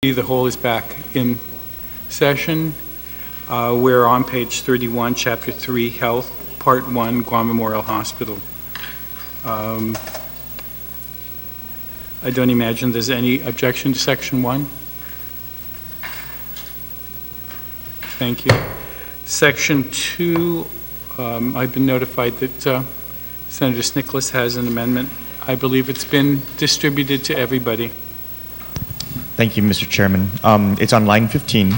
The whole is back in session. We're on page 31, Chapter 3, Health, Part 1, Guam Memorial Hospital. I don't imagine there's any objection to Section 1. Thank you. Section 2, I've been notified that Senator Snickles has an amendment. I believe it's been distributed to everybody. Thank you, Mr. Chairman. It's on line 15,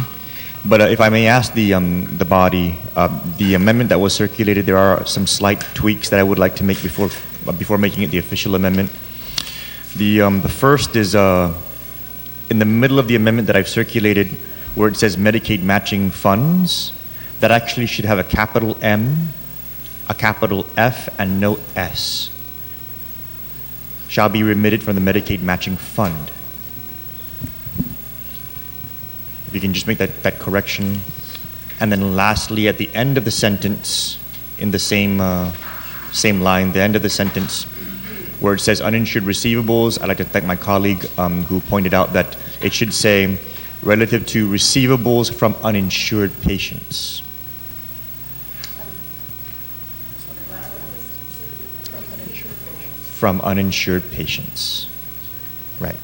but if I may ask the body, the amendment that was circulated, there are some slight tweaks that I would like to make before making it the official amendment. The first is in the middle of the amendment that I've circulated, where it says Medicaid matching funds. That actually should have a capital M, a capital F, and no S. Shall be remitted from the Medicaid matching fund. If you can just make that correction. And then lastly, at the end of the sentence, in the same line, the end of the sentence, where it says uninsured receivables, I'd like to thank my colleague who pointed out that it should say relative to receivables from uninsured patients. From uninsured patients. Right.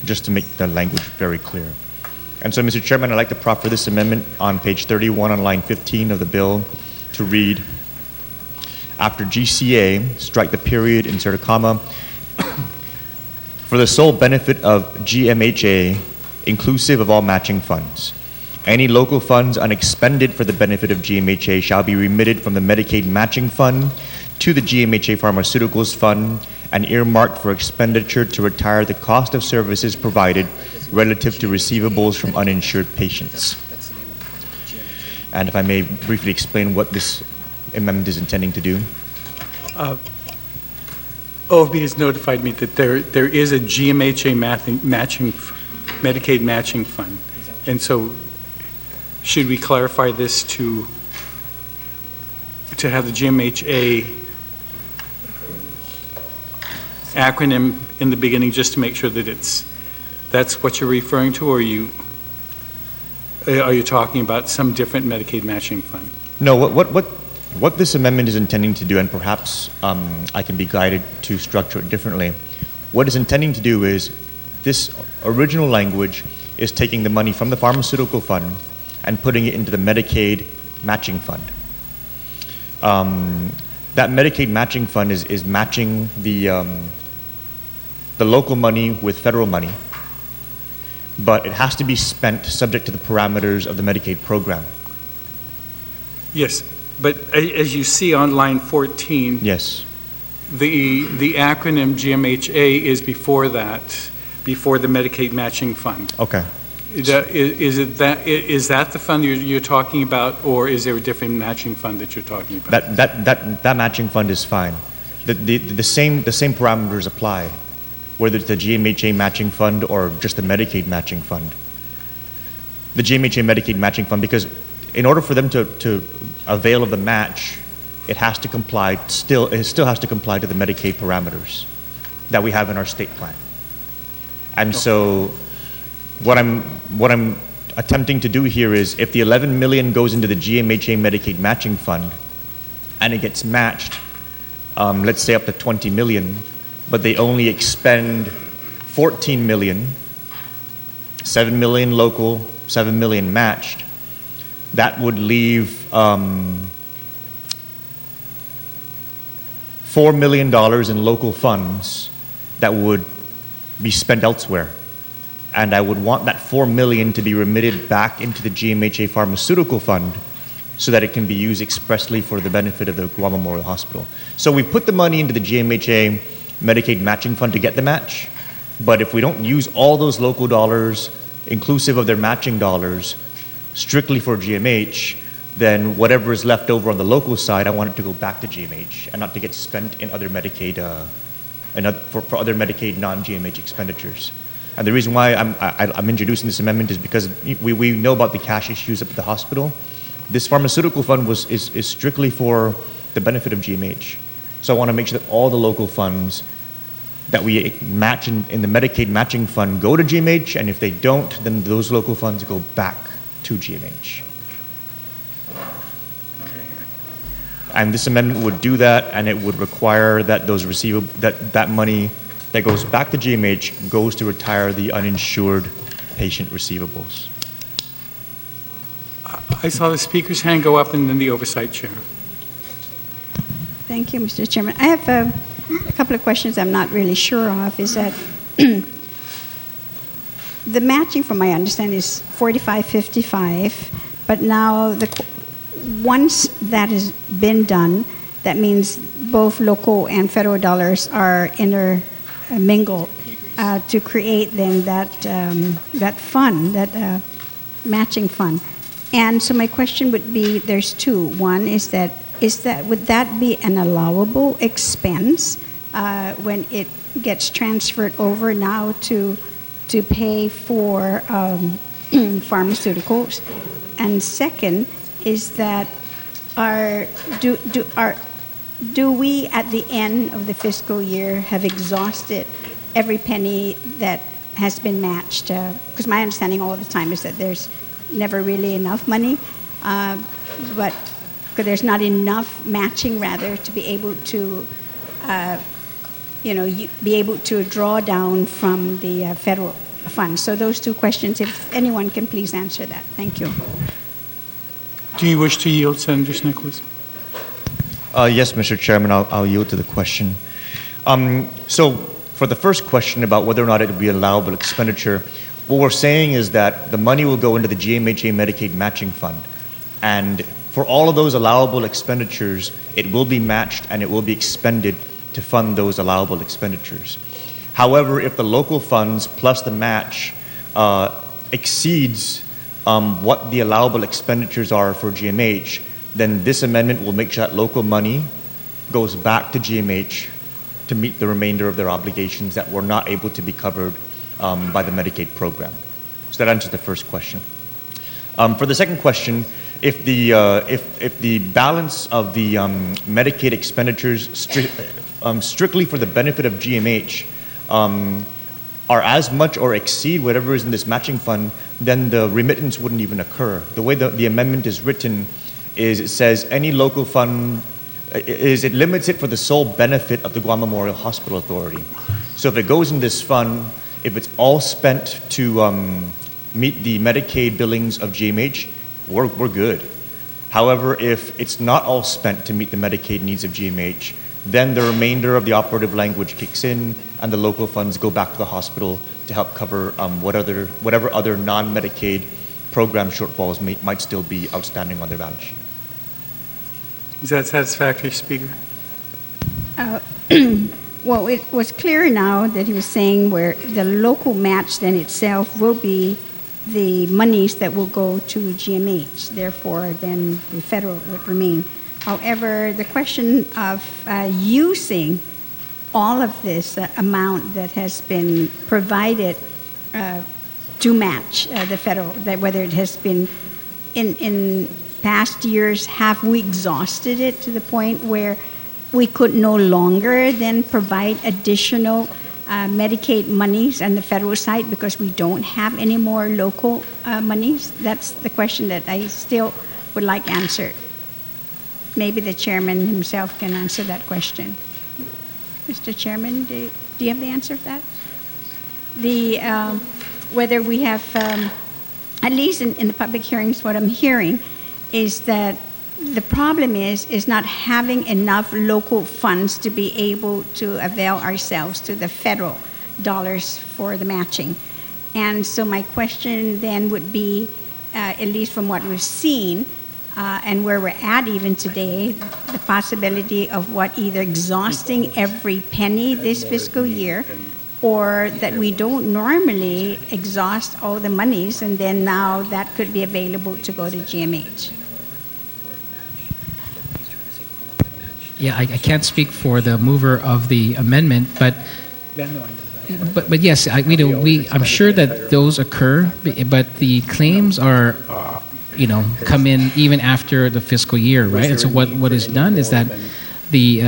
Just to make the language very clear. And so, Mr. Chairman, I'd like to proffer this amendment on page 31 on line 15 of the bill to read, after GCA, strike the period, insert a comma, for the sole benefit of GMHA, inclusive of all matching funds. Any local funds unexpended for the benefit of GMHA shall be remitted from the Medicaid matching fund to the GMHA Pharmaceuticals Fund and earmarked for expenditure to retire the cost of services provided relative to receivables from uninsured patients. And if I may briefly explain what this amendment is intending to do. OFB has notified me that there is a GMHA matching, Medicaid matching fund. And so should we clarify this to have the GMHA acronym in the beginning just to make sure that that's what you're referring to, or are you talking about some different Medicaid matching fund? No, what this amendment is intending to do, and perhaps I can be guided to structure it differently, what it's intending to do is this original language is taking the money from the pharmaceutical fund and putting it into the Medicaid matching fund. That Medicaid matching fund is matching the local money with federal money, but it has to be spent subject to the parameters of the Medicaid program. Yes, but as you see on line 14, yes, the acronym GMHA is before that, before the Medicaid matching fund. Okay. Is that the fund you're talking about, or is there a different matching fund that you're talking about? That matching fund is fine. The same parameters apply, whether it's the GMHA matching fund or just the Medicaid matching fund. The GMHA Medicaid matching fund, because in order for them to avail of the match, it has to comply, it still has to comply to the Medicaid parameters that we have in our state plan. And okay. So what I'm attempting to do here is, if the $11 million goes into the GMHA Medicaid matching fund and it gets matched, let's say up to $20 million, but they only expend $14 million, $7 million local, $7 million matched, that would leave $4 million in local funds that would be spent elsewhere. And I would want that $4 million to be remitted back into the GMHA Pharmaceutical Fund so that it can be used expressly for the benefit of the Guam Memorial Hospital. So we put the money into the GMHA Medicaid matching fund to get the match, but if we don't use all those local dollars, inclusive of their matching dollars, strictly for GMH, then whatever is left over on the local side, I want it to go back to GMH and not to get spent in other Medicaid, for other Medicaid non-GMH expenditures. And the reason why I'm introducing this amendment is because we know about the cash issues up at the hospital. This pharmaceutical fund is strictly for the benefit of GMH. So I want to make sure that all the local funds that we match in the Medicaid matching fund go to GMH, and if they don't, then those local funds go back to GMH. And this amendment would do that, and it would require that those that money that goes back to GMH goes to retire the uninsured patient receivables. I saw the speaker's hand go up and then the oversight chair. Thank you, Mr. Chairman. I have a couple of questions I'm not really sure of. Is that the matching, from my understanding, is 45-55, but now once that has been done, that means both local and federal dollars are intermingled to create then that fund, that matching fund. And so my question would be, there's two. One is that would that be an allowable expense when it gets transferred over now to pay for pharmaceuticals? And second is that do we at the end of the fiscal year have exhausted every penny that has been matched? Because my understanding all the time is that there's never really enough money, but there's not enough matching, rather, to be able to, be able to draw down from the federal funds. So those two questions, if anyone can please answer that. Thank you. Do you wish to yield, Senator Nicholas? Yes, Mr. Chairman, I'll yield to the question. So for the first question about whether or not it would be allowable expenditure, what we're saying is that the money will go into the GMHA Medicaid matching fund. And for all of those allowable expenditures, it will be matched and it will be expended to fund those allowable expenditures. However, if the local funds plus the match exceeds what the allowable expenditures are for GMH, then this amendment will make sure that local money goes back to GMH to meet the remainder of their obligations that were not able to be covered by the Medicaid program. So that answers the first question. For the second question, if the balance of the Medicaid expenditures strictly for the benefit of GMH are as much or exceed whatever is in this matching fund, then the remittance wouldn't even occur. The way the amendment is written is it says any local fund, it limits it for the sole benefit of the Guam Memorial Hospital Authority. So if it goes in this fund, if it's all spent to meet the Medicaid billings of GMH, we're good. However, if it's not all spent to meet the Medicaid needs of GMH, then the remainder of the operative language kicks in and the local funds go back to the hospital to help cover whatever other non-Medicaid program shortfalls might still be outstanding on their balance sheet. Is that satisfactory, Speaker? Well, it was clear now that he was saying where the local match then itself will be the monies that will go to GMH. Therefore, then the federal would remain. However, the question of using all of this amount that has been provided to match the federal, that whether it has been in past years, have we exhausted it to the point where we could no longer then provide additional Medicaid monies on the federal side because we don't have any more local monies? That's the question that I still would like answered. Maybe the chairman himself can answer that question. Mr. Chairman, do you have the answer to that? Whether we have, at least in the public hearings, what I'm hearing is that the problem is not having enough local funds to be able to avail ourselves to the federal dollars for the matching. And so my question then would be, at least from what we've seen, and where we're at even today, the possibility of what either exhausting every penny this fiscal year or that we don't normally exhaust all the monies and then now that could be available to go to GMH. Yeah, I can't speak for the mover of the amendment, but yes, I'm sure that those occur, but the claims are, come in even after the fiscal year, right? And so what is done is that the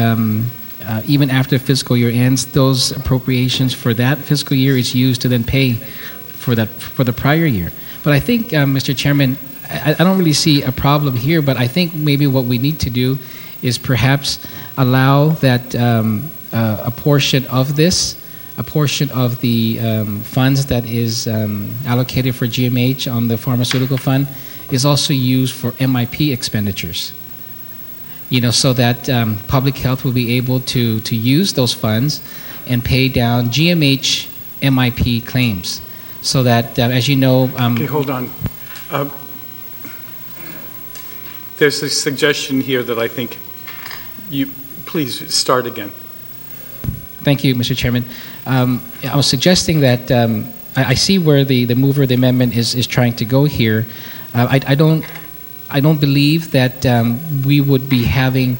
even after the fiscal year ends, those appropriations for that fiscal year is used to then pay for the prior year. But I think, Mr. Chairman, I don't really see a problem here, but I think maybe what we need to do is perhaps allow that a portion of this, a portion of the funds that is allocated for GMH on the pharmaceutical fund is also used for MIP expenditures. So that public health will be able to use those funds and pay down GMH MIP claims. So that, as you know... okay, hold on. There's a suggestion here that I think you... Please start again. Thank you, Mr. Chairman. I was suggesting that I see where the mover of the amendment is trying to go here. I don't believe that we would be having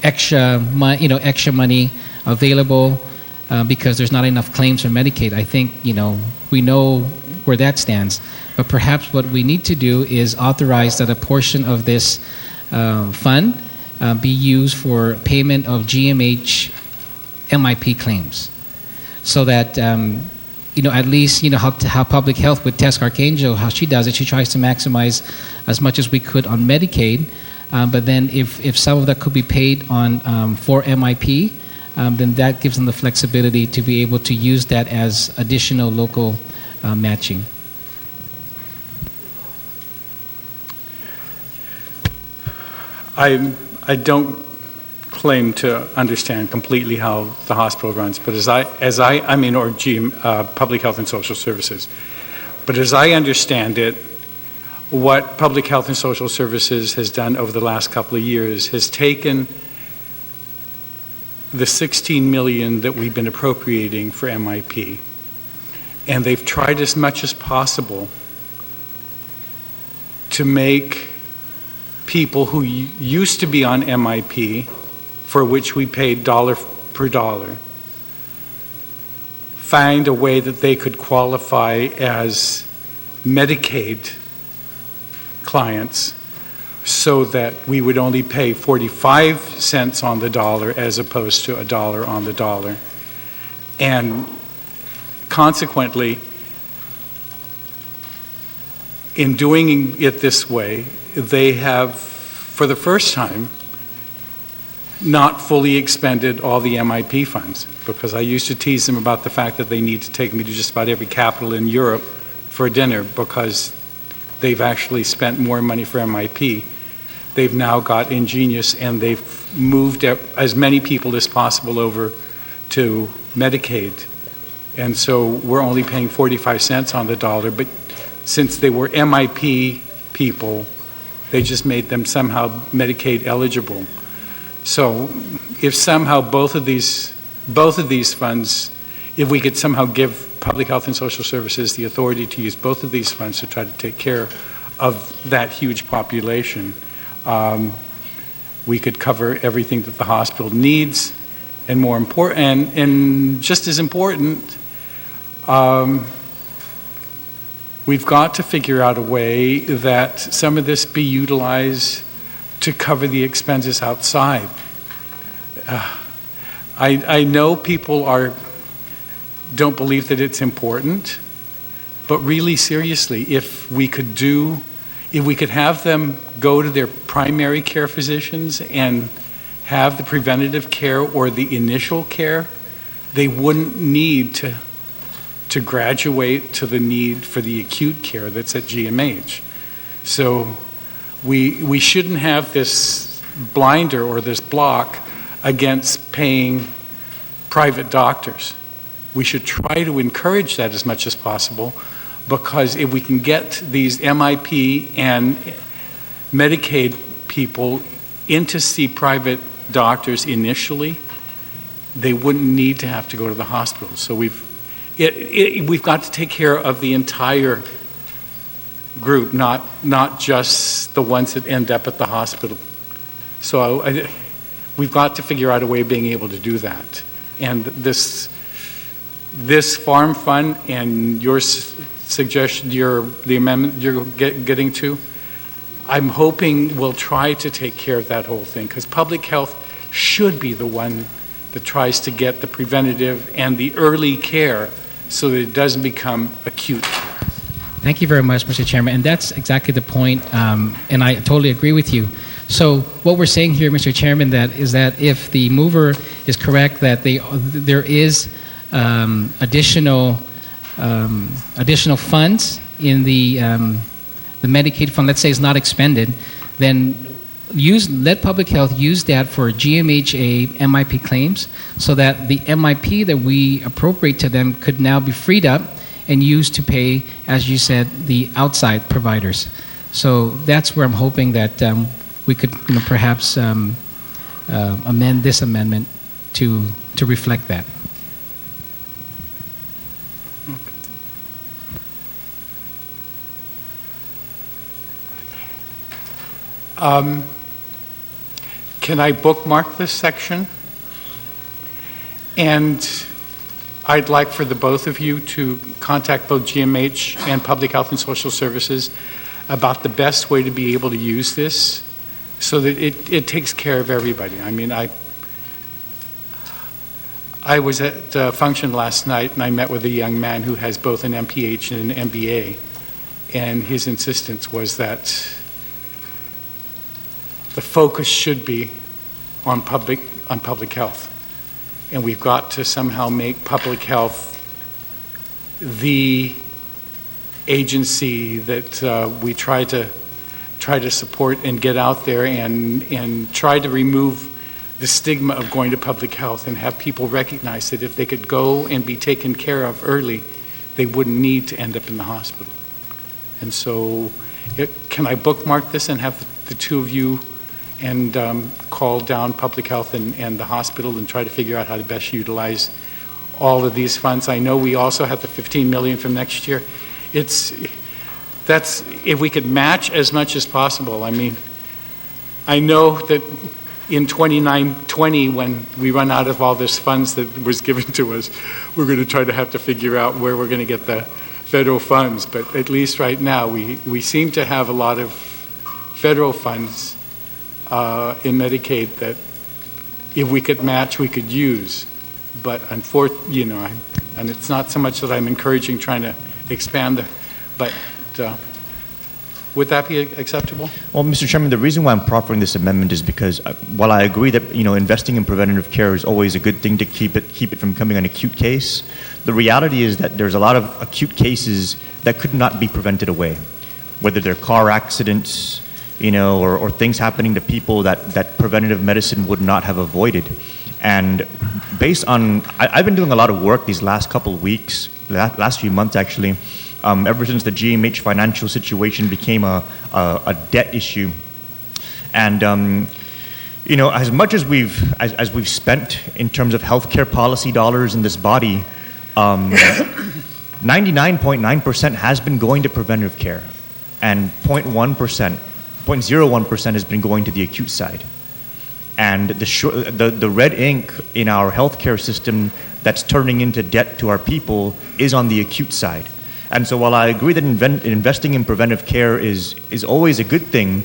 extra money available because there's not enough claims for Medicaid. I think we know where that stands. But perhaps what we need to do is authorize that a portion of this fund be used for payment of GMH MIP claims, so that at least how public health with Tess Archangel, how she does it, she tries to maximize as much as we could on Medicaid, but then if some of that could be paid on for MIP, then that gives them the flexibility to be able to use that as additional local matching. I don't claim to understand completely how the hospital runs, but Public Health and Social Services. But as I understand it, what Public Health and Social Services has done over the last couple of years has taken the $16 million that we've been appropriating for MIP, and they've tried as much as possible to make people who used to be on MIP, for which we paid dollar per dollar, find a way that they could qualify as Medicaid clients so that we would only pay 45 cents on the dollar as opposed to $1 on the dollar. And consequently, in doing it this way, they have, for the first time, not fully expended all the MIP funds, because I used to tease them about the fact that they need to take me to just about every capital in Europe for dinner because they've actually spent more money for MIP. They've now got ingenious and they've moved as many people as possible over to Medicaid. And so we're only paying 45 cents on the dollar, but since they were MIP people, they just made them somehow Medicaid eligible. So if somehow both of these funds, if we could somehow give Public Health and Social Services the authority to use both of these funds to try to take care of that huge population, we could cover everything that the hospital needs, and more important, and just as important, we've got to figure out a way that some of this be utilized to cover the expenses outside. I know people don't believe that it's important, but really seriously, if we could have them go to their primary care physicians and have the preventative care or the initial care, they wouldn't need to graduate to the need for the acute care that's at GMH. So we shouldn't have this blinder or this block against paying private doctors. We should try to encourage that as much as possible, because if we can get these MIP and Medicaid people in to see private doctors initially, they wouldn't need to have to go to the hospital. So we've got to take care of the entire group, not just the ones that end up at the hospital. So we've got to figure out a way of being able to do that. And this farm fund and your suggestion, the amendment you're getting to, I'm hoping we'll try to take care of that whole thing, because public health should be the one that tries to get the preventative and the early care so that it doesn't become acute. Thank you very much, Mr. Chairman. And that's exactly the point, and I totally agree with you. So what we're saying here, Mr. Chairman, is that if the mover is correct that there is additional funds in the Medicaid fund, let's say it's not expended, then let public health use that for GMHA MIP claims so that the MIP that we appropriate to them could now be freed up and used to pay, as you said, the outside providers. So that's where I'm hoping that we could perhaps amend this amendment to reflect that. Can I bookmark this section? And I'd like for the both of you to contact both GMH and Public Health and Social Services about the best way to be able to use this so that it takes care of everybody. I mean, I was at a function last night and I met with a young man who has both an MPH and an MBA, and his insistence was that the focus should be on public health. And we've got to somehow make public health the agency that we try to support and get out there and try to remove the stigma of going to public health and have people recognize that if they could go and be taken care of early, they wouldn't need to end up in the hospital. And so can I bookmark this and have the two of you and call down public health and the hospital and try to figure out how to best utilize all of these funds? I know we also have the $15 million from next year. That's if we could match as much as possible. I mean, I know that in 29-20, when we run out of all this funds that was given to us, we're going to have to figure out where we're going to get the federal funds. But at least right now, we seem to have a lot of federal funds in Medicaid that if we could match, we could use. But unfortunately, and it's not so much that I'm encouraging trying to expand but would that be acceptable? Well, Mr. Chairman, the reason why I'm proffering this amendment is because while I agree that investing in preventative care is always a good thing to keep it from becoming an acute case, the reality is that there's a lot of acute cases that could not be prevented away, whether they're car accidents, or things happening to people that preventative medicine would not have avoided. And based on, I've been doing a lot of work these last couple of weeks, last few months actually, ever since the GMH financial situation became a debt issue. And as much as we've spent in terms of healthcare policy dollars in this body, 99.9% has been going to preventative care, and 0.01% has been going to the acute side. And the red ink in our healthcare system that's turning into debt to our people is on the acute side. And so while I agree that investing in preventive care is always a good thing,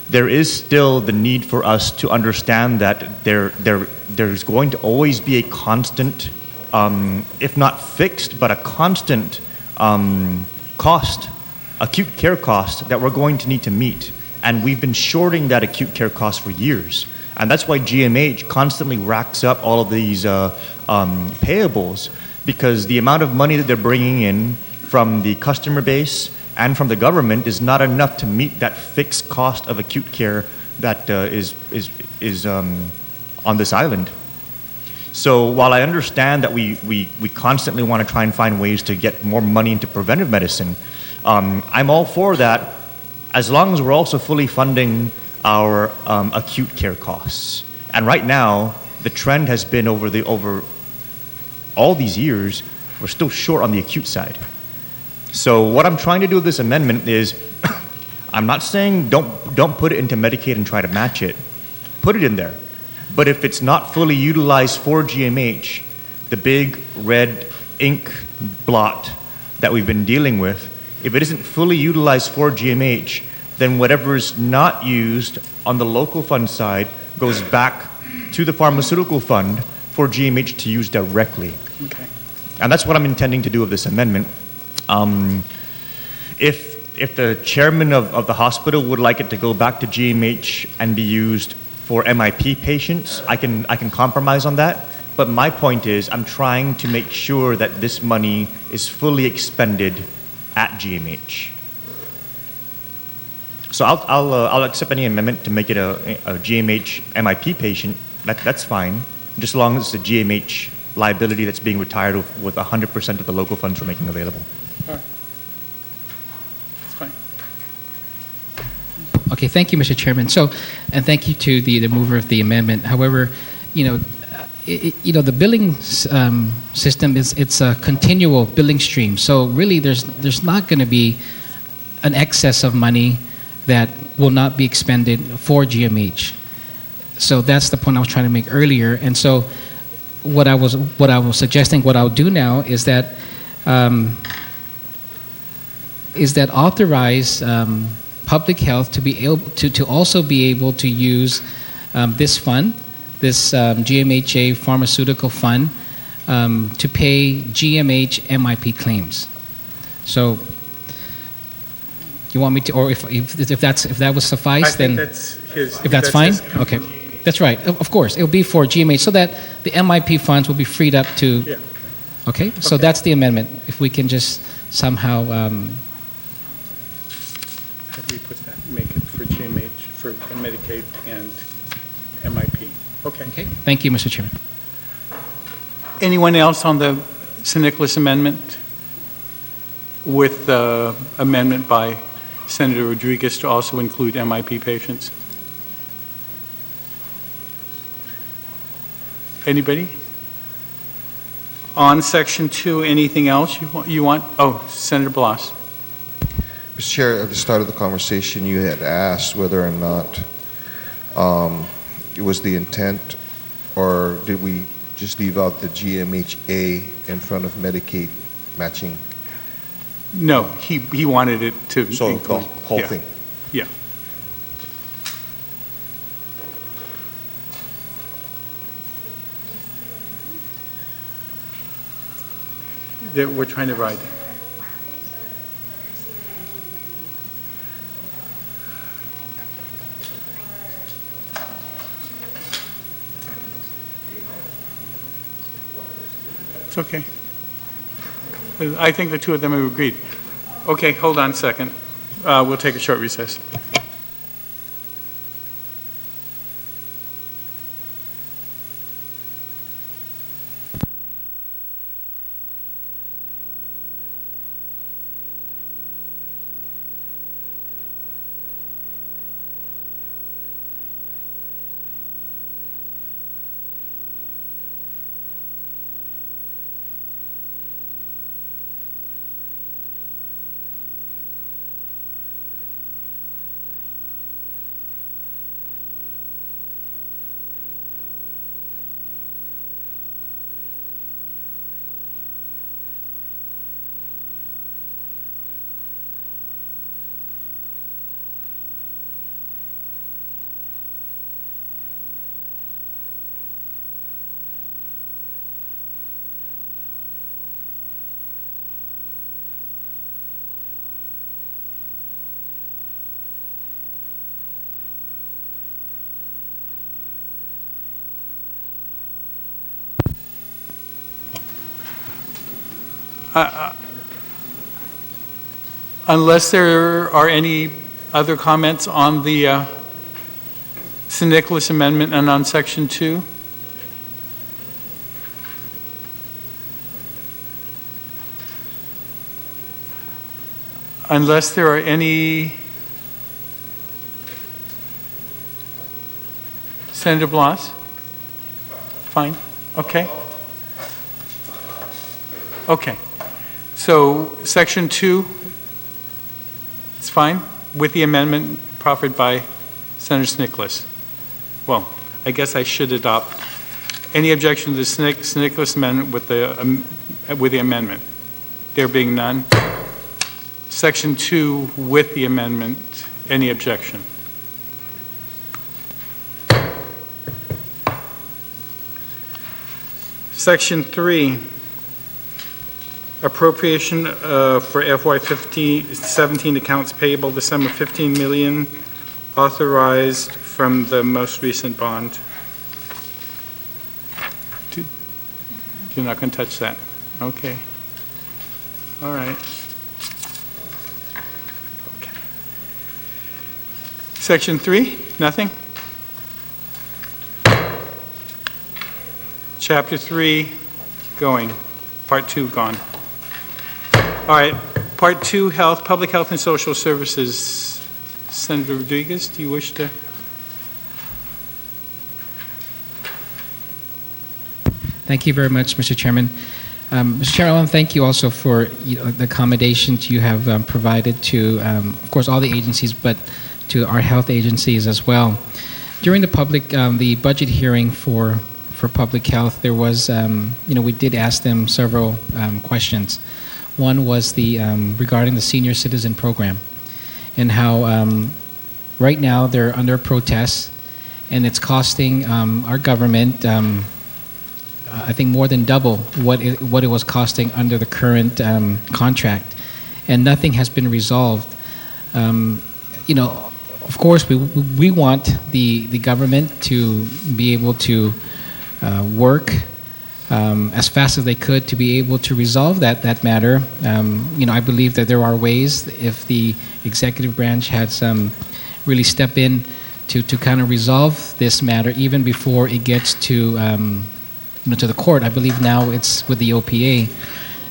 there is still the need for us to understand that there's going to always be a constant, if not fixed, but a constant cost, acute care cost that we're going to need to meet. And we've been shorting that acute care cost for years. And that's why GMH constantly racks up all of these payables, because the amount of money that they're bringing in from the customer base and from the government is not enough to meet that fixed cost of acute care that is on this island. So while I understand that we constantly want to try and find ways to get more money into preventive medicine, I'm all for that, as long as we're also fully funding our acute care costs. And right now, the trend has been over all these years, we're still short on the acute side. So what I'm trying to do with this amendment is, I'm not saying don't put it into Medicaid and try to match it. Put it in there. But if it's not fully utilized for GMH, the big red ink blot that we've been dealing with, if it isn't fully utilized for GMH, then whatever is not used on the local fund side goes back to the pharmaceutical fund for GMH to use directly. Okay. And that's what I'm intending to do with this amendment. If the chairman of the hospital would like it to go back to GMH and be used for MIP patients, I can compromise on that. But my point is, I'm trying to make sure that this money is fully expended at GMH. So I'll accept any amendment to make it a GMH MIP patient. That's fine, just as long as it's a GMH liability that's being retired with 100% of the local funds we're making available. All right. That's fine. Okay, thank you, Mr. Chairman. So, and thank you to the mover of the amendment. However, the billing system it's a continual billing stream. So really, there's not going to be an excess of money that will not be expended for GMH. So that's the point I was trying to make earlier. And so, what I was suggesting, what I'll do now is that authorize public health to be able to also be able to use this fund, this GMHA pharmaceutical fund, to pay GMH MIP claims. So, you want me to, or if that would suffice, then that's his. if that's fine, okay, that's right. Of course, it will be for GMH, so that the MIP funds will be freed up to. Yeah. Okay, so that's the amendment. If we can just somehow. How do we put that? Make it for GMH, for Medicaid and MIP. Okay. Okay. Thank you, Mr. Chairman. Anyone else on the San Nicolas amendment with the amendment by Senator Rodriguez to also include MIP patients? Anybody? On Section 2, anything else you want? Oh, Senator Blas. Mr. Chair, at the start of the conversation, you had asked whether or not it was the intent, or did we just leave out the GMHA in front of Medicaid matching? No, he wanted it to So the include. whole Yeah. thing? Yeah. We're trying to write. It's okay. I think the two of them have agreed. Okay, hold on a second. We'll take a short recess. Unless there are any other comments on the San Nicolas Amendment and on Section 2? Unless there are any... Senator Blas? Fine. Okay. Okay. So Section 2, it's fine with the amendment proffered by Senator Nicholas. Well, I guess I should adopt any objection to the San Nicolas Amendment with the amendment. There being none. Section 2 with the amendment, any objection? Section 3, appropriation for FY2017 accounts payable, the sum of $15 million authorized from the most recent bond. You're not going to touch that? Okay. All right. Okay. Section 3, nothing? Chapter 3, going. Part 2, gone. All right, Part 2, Health, Public Health and Social Services. Senator Rodriguez, do you wish to? Thank you very much, Mr. Chairman. Mr. Chairman, I want to thank you also for the accommodations you have provided to, of course, all the agencies, but to our health agencies as well. During the budget hearing for public health, there was, we did ask them several questions. One was regarding the senior citizen program and how right now they're under protest, and it's costing our government I think more than double what it was costing under the current contract, and nothing has been resolved. Of course, we want the government to be able to work as fast as they could to be able to resolve that matter. I believe that there are ways if the executive branch had really step in to kind of resolve this matter even before it gets to the court. I believe now it's with the OPA.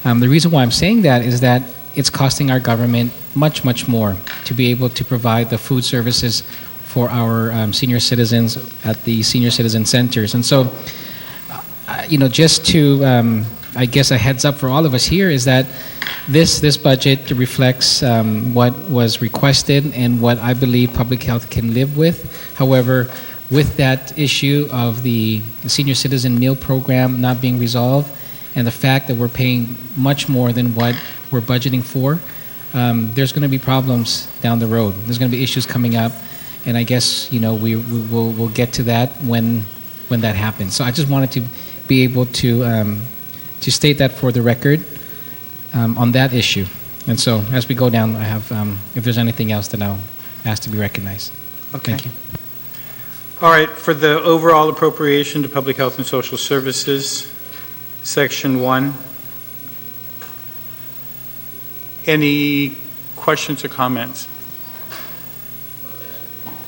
The reason why I'm saying that is that it's costing our government much, much more to be able to provide the food services for our senior citizens at the senior citizen centers. And so, just to, I guess, a heads up for all of us here is that this budget reflects what was requested and what I believe public health can live with. However, with that issue of the senior citizen meal program not being resolved and the fact that we're paying much more than what we're budgeting for, there's going to be problems down the road. There's going to be issues coming up, and I guess we'll get to that when that happens. So I just wanted to be able to state that for the record on that issue. And so as we go down, I have if there's anything else that I'll ask to be recognized. Okay. Thank you. All right, for the overall appropriation to Public Health and Social Services, Section 1. Any questions or comments?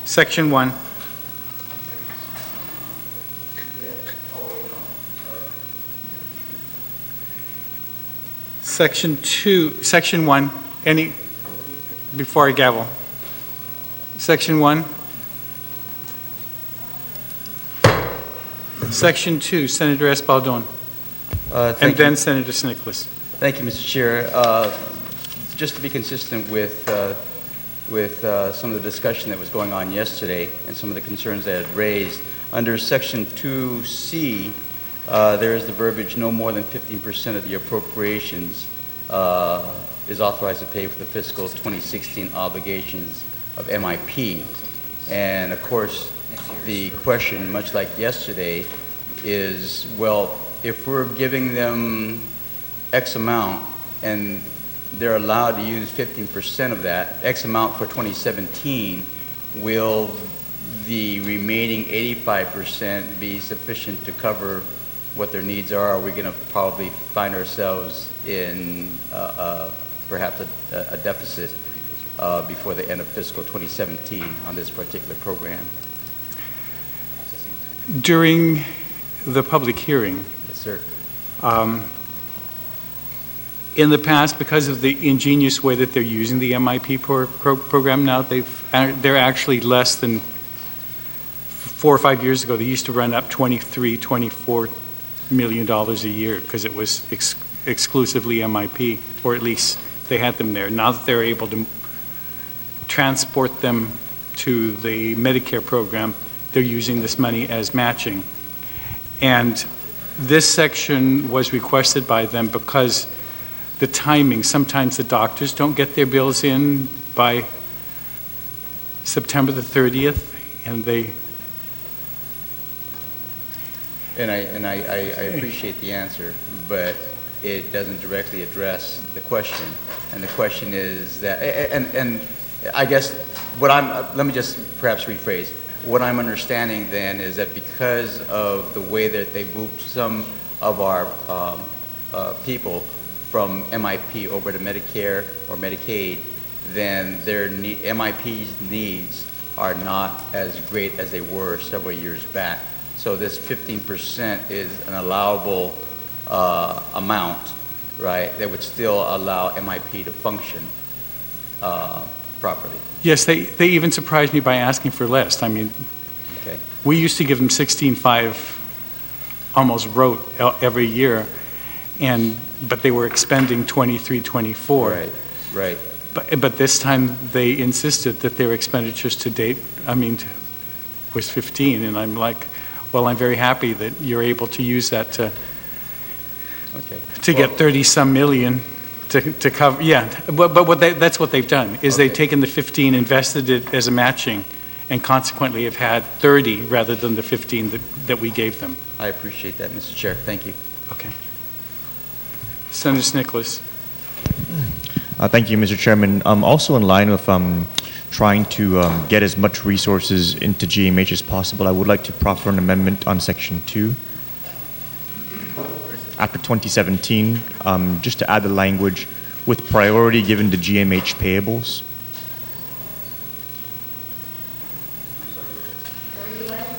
Section 1. Section 2, Section 1. Any, before I gavel. Section 1. Section 2, Senator Espaldon. And then Senator Nicholas. Thank you, Mr. Chair. Just to be consistent with some of the discussion that was going on yesterday and some of the concerns that I had raised, under Section 2C, there is the verbiage, no more than 15% of the appropriations is authorized to pay for the fiscal 2016 obligations of MIP. And of course, the question, much like yesterday, is, well, if we're giving them X amount and they're allowed to use 15% of that, X amount for 2017, will the remaining 85% be sufficient to cover what their needs are? Are we going to probably find ourselves in perhaps a deficit before the end of fiscal 2017 on this particular program? During the public hearing, Yes, sir. In the past, because of the ingenious way that they're using the MIP program now, they're actually less than 4 or 5 years ago. They used to run up $23–24 million a year because it was exclusively MIP, or at least they had them there. Now that they're able to transport them to the Medicare program, they're using this money as matching. And this section was requested by them because the timing, sometimes the doctors don't get their bills in by September the 30th, and And I appreciate the answer, but it doesn't directly address the question. And the question is that, and I guess let me just perhaps rephrase. What I'm understanding then is that because of the way that they moved some of our people from MIP over to Medicare or Medicaid, then their MIP's needs are not as great as they were several years back. So this 15% is an allowable amount, right, that would still allow MIP to function properly. Yes, they even surprised me by asking for less. I mean, Okay. we used to give them 16.5 almost rote every year, but they were expending 23, 24. Right, right. But this time they insisted that their expenditures to date, was 15, and I'm like, well, I'm very happy that you're able to use that to get 30-some million to cover. Yeah, but that's what they've done, is they've taken the 15, invested it as a matching, and consequently have had 30 rather than the 15 that we gave them. I appreciate that, Mr. Chair. Thank you. Okay. Senator Nicholas. Thank you, Mr. Chairman. Also in line with trying to get as much resources into GMH as possible, I would like to proffer an amendment on Section 2. After 2017, just to add the language, with priority given to GMH payables.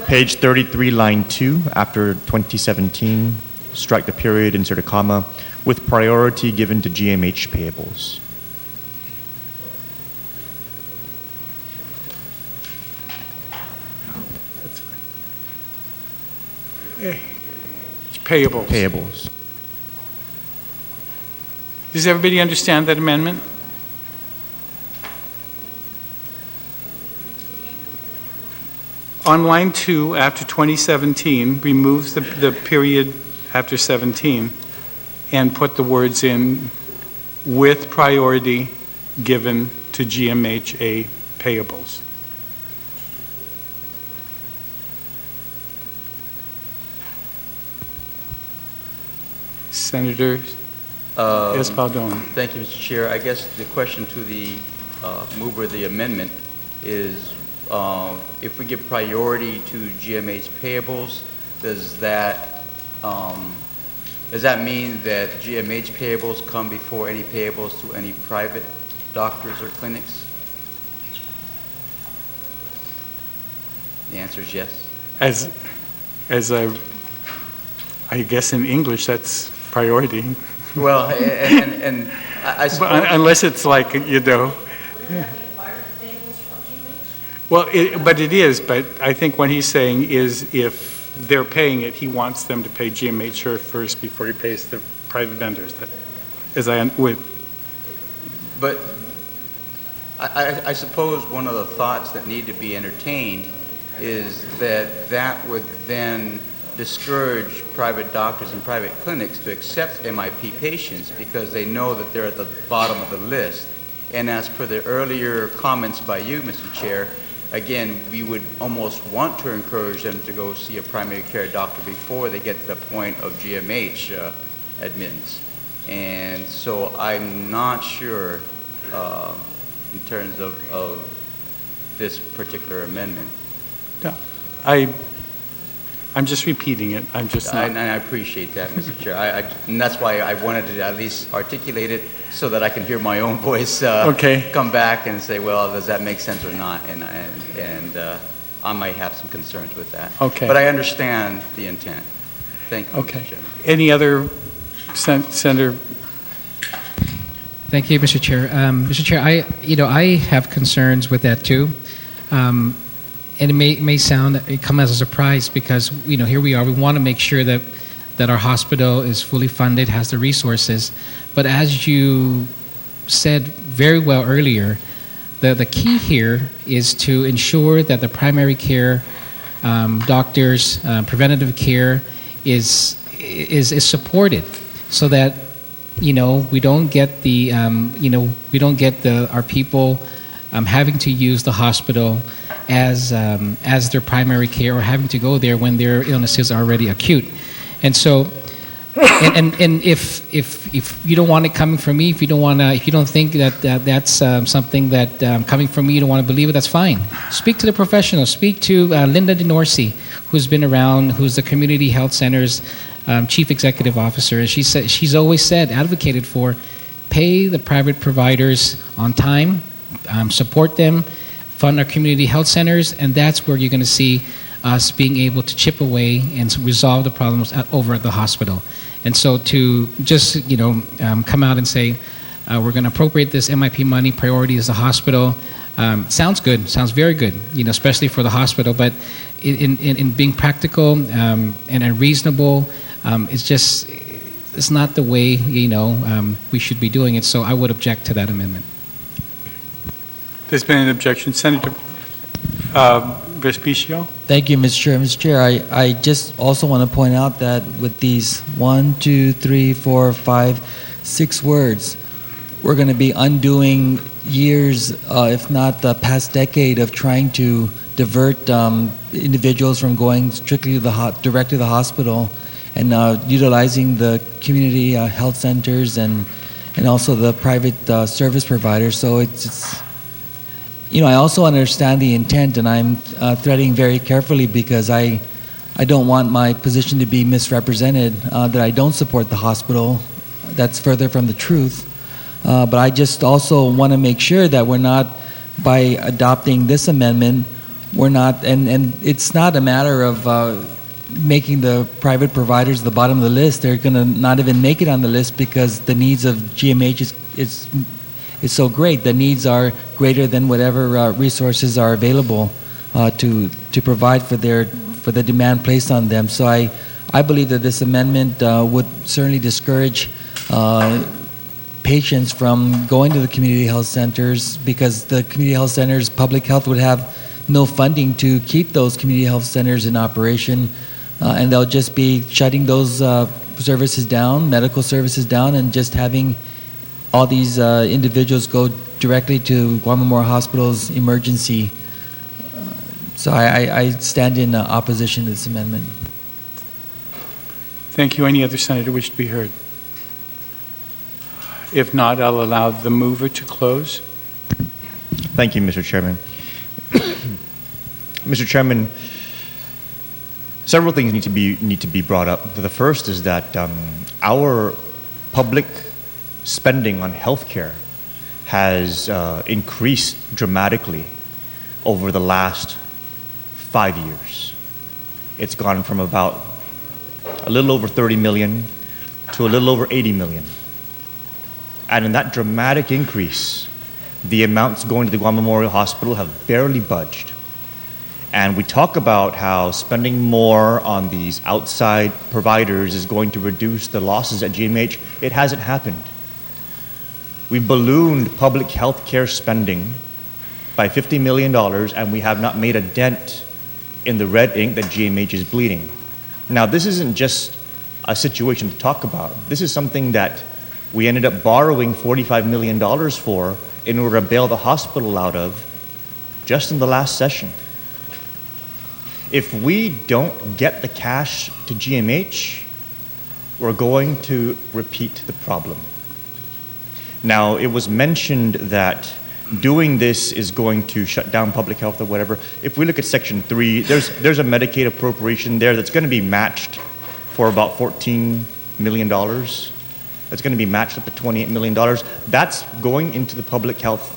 Page 33, line 2, after 2017, strike the period, insert a comma, with priority given to GMH payables. Payables. Payables. Does everybody understand that amendment? On line 2, after 2017, removes the period after 17 and put the words in with priority given to GMHA payables. Senator Espaldon. Thank you, Mr. Chair. I guess the question to the mover of the amendment is if we give priority to GMH payables, does that mean that GMH payables come before any payables to any private doctors or clinics? The answer is yes. As I guess in English that's priority. Well, and I suppose... Unless it's like, Well, but it is, but I think what he's saying is if they're paying it, he wants them to pay GMH first before he pays the private vendors. But I suppose one of the thoughts that need to be entertained is that would then discourage private doctors and private clinics to accept MIP patients because they know that they're at the bottom of the list. And as per the earlier comments by you, Mr. Chair, again, we would almost want to encourage them to go see a primary care doctor before they get to the point of GMH admittance. And so I'm not sure in terms of this particular amendment. Yeah, I'm just repeating it. I'm just not. And I appreciate that, Mr. Chair. And that's why I wanted to at least articulate it so that I can hear my own voice come back and say, well, does that make sense or not? And I might have some concerns with that. Okay. But I understand the intent. Thank you, Okay. Mr. Chairman. Any other Senator? Thank you, Mr. Chair. Mr. Chair, I have concerns with that too. And it may come as a surprise because, here we are. We want to make sure that our hospital is fully funded, has the resources. But as you said very well earlier, the key here is to ensure that the primary care doctors, preventative care is supported so that, we don't get our people having to use the hospital as their primary care or having to go there when their illness is already acute. And so, and if you don't want it coming from me, if you don't think that that's something that coming from me, you don't want to believe it, that's fine. Speak to the professionals. Speak to Linda DeNorsi, who's been around, who's the Community Health Center's Chief Executive Officer. And she's always said, advocated for, pay the private providers on time, support them, fund our community health centers, and that's where you're going to see us being able to chip away and resolve the problems over at the hospital. And so to just come out and say we're going to appropriate this MIP money, priority is the hospital, sounds good, sounds very good, especially for the hospital. But in being practical and reasonable, it's not the way we should be doing it. So I would object to that amendment. There's been an objection. Senator Respicio? Thank you, Mr. Chair. Mr. Chair, I just also want to point out that with these 1, 2, 3, 4, 5, 6 words, we're going to be undoing years, if not the past decade, of trying to divert individuals from going strictly to direct to the hospital and utilizing the community health centers and also the private service providers. So it's I also understand the intent, and I'm threading very carefully because I don't want my position to be misrepresented, that I don't support the hospital. That's further from the truth. But I just also want to make sure that we're not, by adopting this amendment, we're not, and it's not a matter of making the private providers the bottom of the list. They're going to not even make it on the list because the needs of GMH is so great. The needs are greater than whatever resources are available to provide for the demand placed on them. So I believe that this amendment would certainly discourage patients from going to the community health centers because the community health centers, public health would have no funding to keep those community health centers in operation, and they'll just be shutting those services down, medical services down, and just having all these individuals go directly to Guam Memorial Hospital's emergency. So I stand in opposition to this amendment. Thank you. Any other senator wish to be heard? If not, I'll allow the mover to close. Thank you, Mr. Chairman. Mr. Chairman, several things need to be brought up. The first is that our public spending on healthcare has increased dramatically over the last 5 years. It's gone from about a little over 30 million to a little over 80 million. And in that dramatic increase, the amounts going to the Guam Memorial Hospital have barely budged. And we talk about how spending more on these outside providers is going to reduce the losses at GMH. It hasn't happened. We've ballooned public health care spending by $50 million, and we have not made a dent in the red ink that GMH is bleeding. Now, this isn't just a situation to talk about. This is something that we ended up borrowing $45 million for in order to bail the hospital out of just in the last session. If we don't get the cash to GMH, we're going to repeat the problem. Now, it was mentioned that doing this is going to shut down public health or whatever. If we look at Section 3, there's a Medicaid appropriation there that's going to be matched for about $14 million. That's going to be matched up to $28 million. That's going into the public health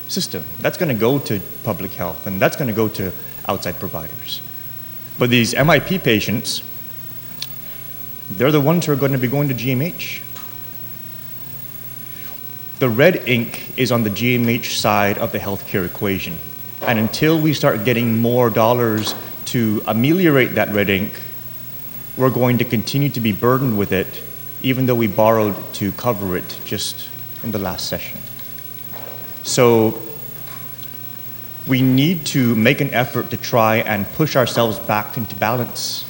system. That's going to go to public health, and that's going to go to outside providers. But these MIP patients, they're the ones who are going to be going to GMH. The red ink is on the GMH side of the healthcare equation. And until we start getting more dollars to ameliorate that red ink, we're going to continue to be burdened with it, even though we borrowed to cover it just in the last session. So we need to make an effort to try and push ourselves back into balance.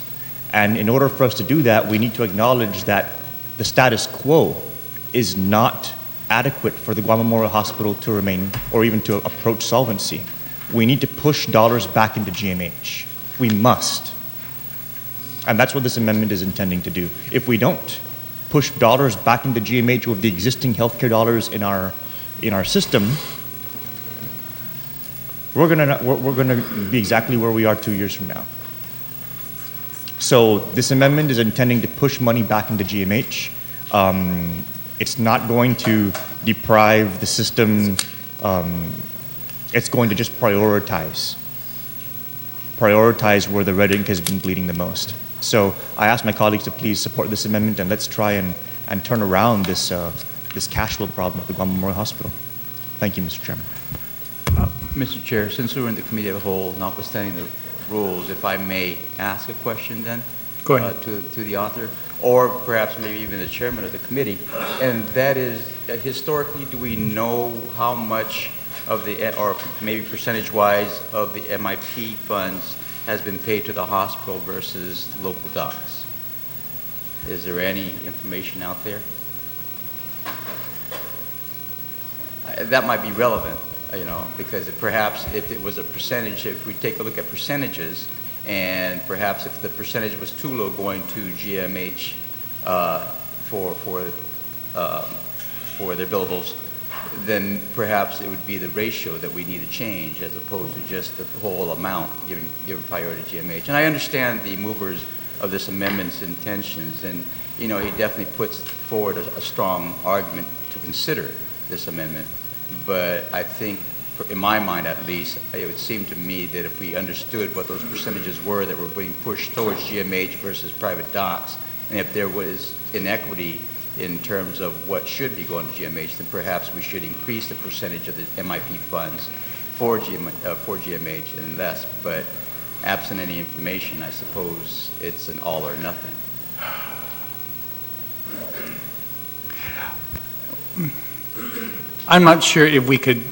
And in order for us to do that, we need to acknowledge that the status quo is not adequate for the Guam Memorial Hospital to remain or even to approach solvency. we need to push dollars back into GMH. We must. And that's what this amendment is intending to do. If we don't push dollars back into GMH with the existing healthcare dollars in our system, we're gonna be exactly where we are 2 years from now. So this amendment is intending to push money back into GMH. It's not going to deprive the system. It's going to just prioritize where the red ink has been bleeding the most. So I ask my colleagues to please support this amendment, and let's try and turn around this cash flow problem at the Guam Memorial Hospital. Thank you, Mr. Chairman. Mr. Chair, since we're in the committee of the whole, notwithstanding the rules, if I may ask a question then? Go ahead. To the author, or perhaps maybe even the chairman of the committee, and that is, historically, do we know how much of the, or maybe percentage-wise, of the MIP funds has been paid to the hospital versus local docs? Is there any information out there? That might be relevant, because perhaps if it was a percentage, if we take a look at percentages, and perhaps if the percentage was too low going to GMH for their billables, then perhaps it would be the ratio that we need to change as opposed to just the whole amount giving priority to GMH. And I understand the movers of this amendment's intentions, and he definitely puts forward a strong argument to consider this amendment. But I think, in my mind at least, it would seem to me that if we understood what those percentages were that were being pushed towards GMH versus private docs, and if there was inequity in terms of what should be going to GMH, then perhaps we should increase the percentage of the MIP funds for GMH and less. But absent any information, I suppose it's an all or nothing. I'm not sure if we could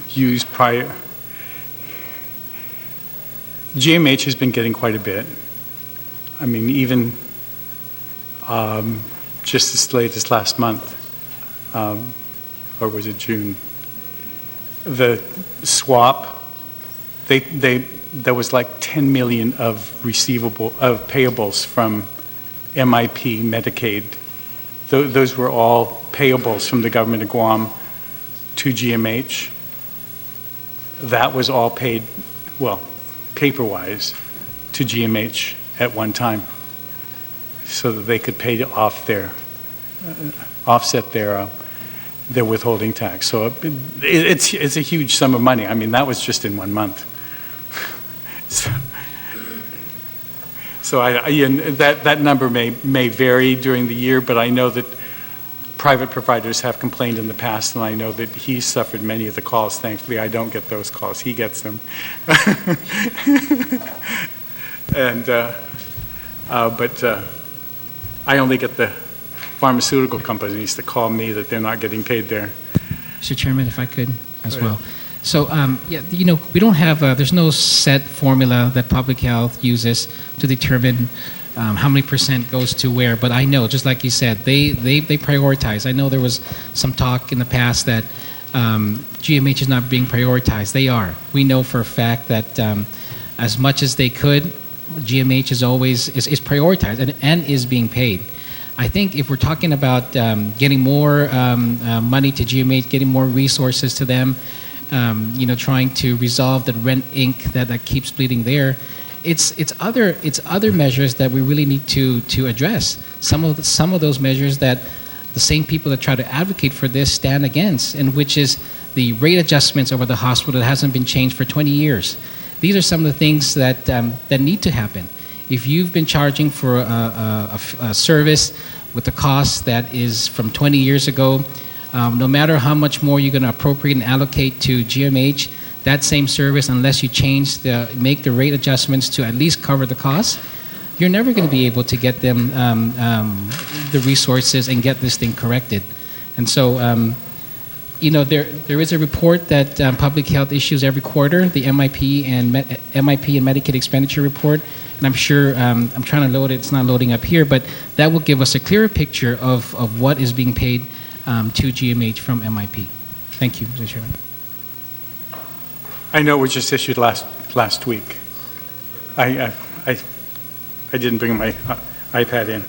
use prior. GMH has been getting quite a bit. I mean, even just as late as last month, or was it June? The swap, there was like 10 million of payables from MIP, Medicaid. Those were all payables from the government of Guam to GMH. That was all paid, well, paper-wise, to GMH at one time, so that they could pay off offset their withholding tax. So it's a huge sum of money. I mean, that was just in 1 month. So that number may vary during the year, but I know that private providers have complained in the past, and I know that he's suffered many of the calls. Thankfully, I don't get those calls. He gets them. And but I only get the pharmaceutical companies that call me that they're not getting paid there. Mr. Chairman, if I could as well. So, we don't have, there's no set formula that public health uses to determine how many percent goes to where, but I know, just like you said, they prioritize. I know there was some talk in the past that GMH is not being prioritized. They are. We know for a fact that as much as they could, GMH is always is prioritized and is being paid. I think if we're talking about getting more money to GMH, getting more resources to them, trying to resolve the rent ink that keeps bleeding there, it's other measures that we really need to address. Some of those measures that the same people that try to advocate for this stand against, and which is the rate adjustments over the hospital that hasn't been changed for 20 years. These are some of the things that need to happen. If you've been charging for a service with a cost that is from 20 years ago, no matter how much more you're going to appropriate and allocate to GMH, that same service, unless you make the rate adjustments to at least cover the costs, you're never going to be able to get them the resources and get this thing corrected. And so, there is a report that Public Health issues every quarter, the MIP and Medicaid Expenditure Report. And I'm sure, I'm trying to load it, it's not loading up here, but that will give us a clearer picture of what is being paid to GMH from MIP. Thank you, Mr. Chairman. I know it was just issued last week. I didn't bring my iPad in,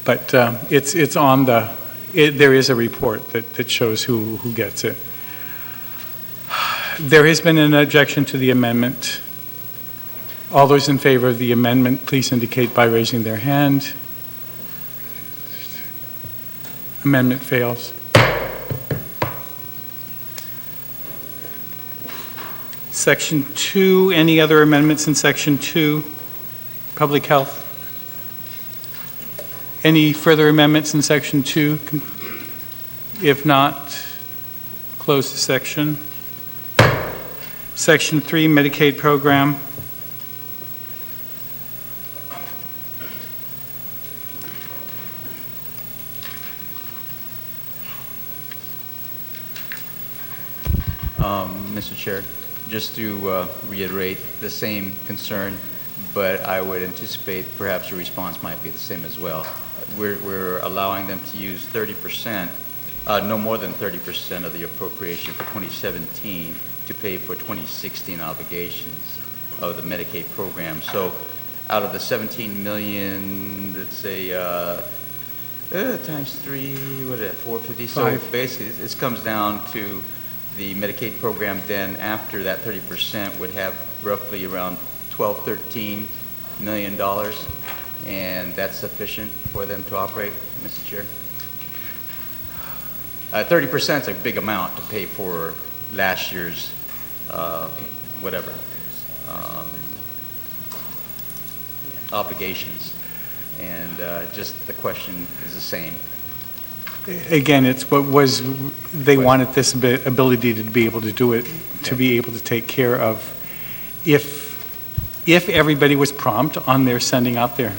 but it's on the. There is a report that shows who gets it. There has been an objection to the amendment. All those in favor of the amendment, please indicate by raising their hand. Amendment fails. Section 2, any other amendments in Section 2? Public Health? Any further amendments in Section 2? If not, close the section. Section 3, Medicaid Program. Mr. Chair, just to reiterate the same concern, but I would anticipate perhaps your response might be the same as well. We're allowing them to use 30%, no more than 30% of the appropriation for 2017 to pay for 2016 obligations of the Medicaid program. So out of the 17 million, let's say, times 3, what is that, 450? So basically, this comes down to the Medicaid program then after that 30% would have roughly around $12–13 million, and that's sufficient for them to operate, Mr. Chair? 30% is a big amount to pay for last year's obligations, and just the question is the same. Again, it's what was, they wanted this ability to be able to do it, to be able to take care of, if everybody was prompt on their sending out their,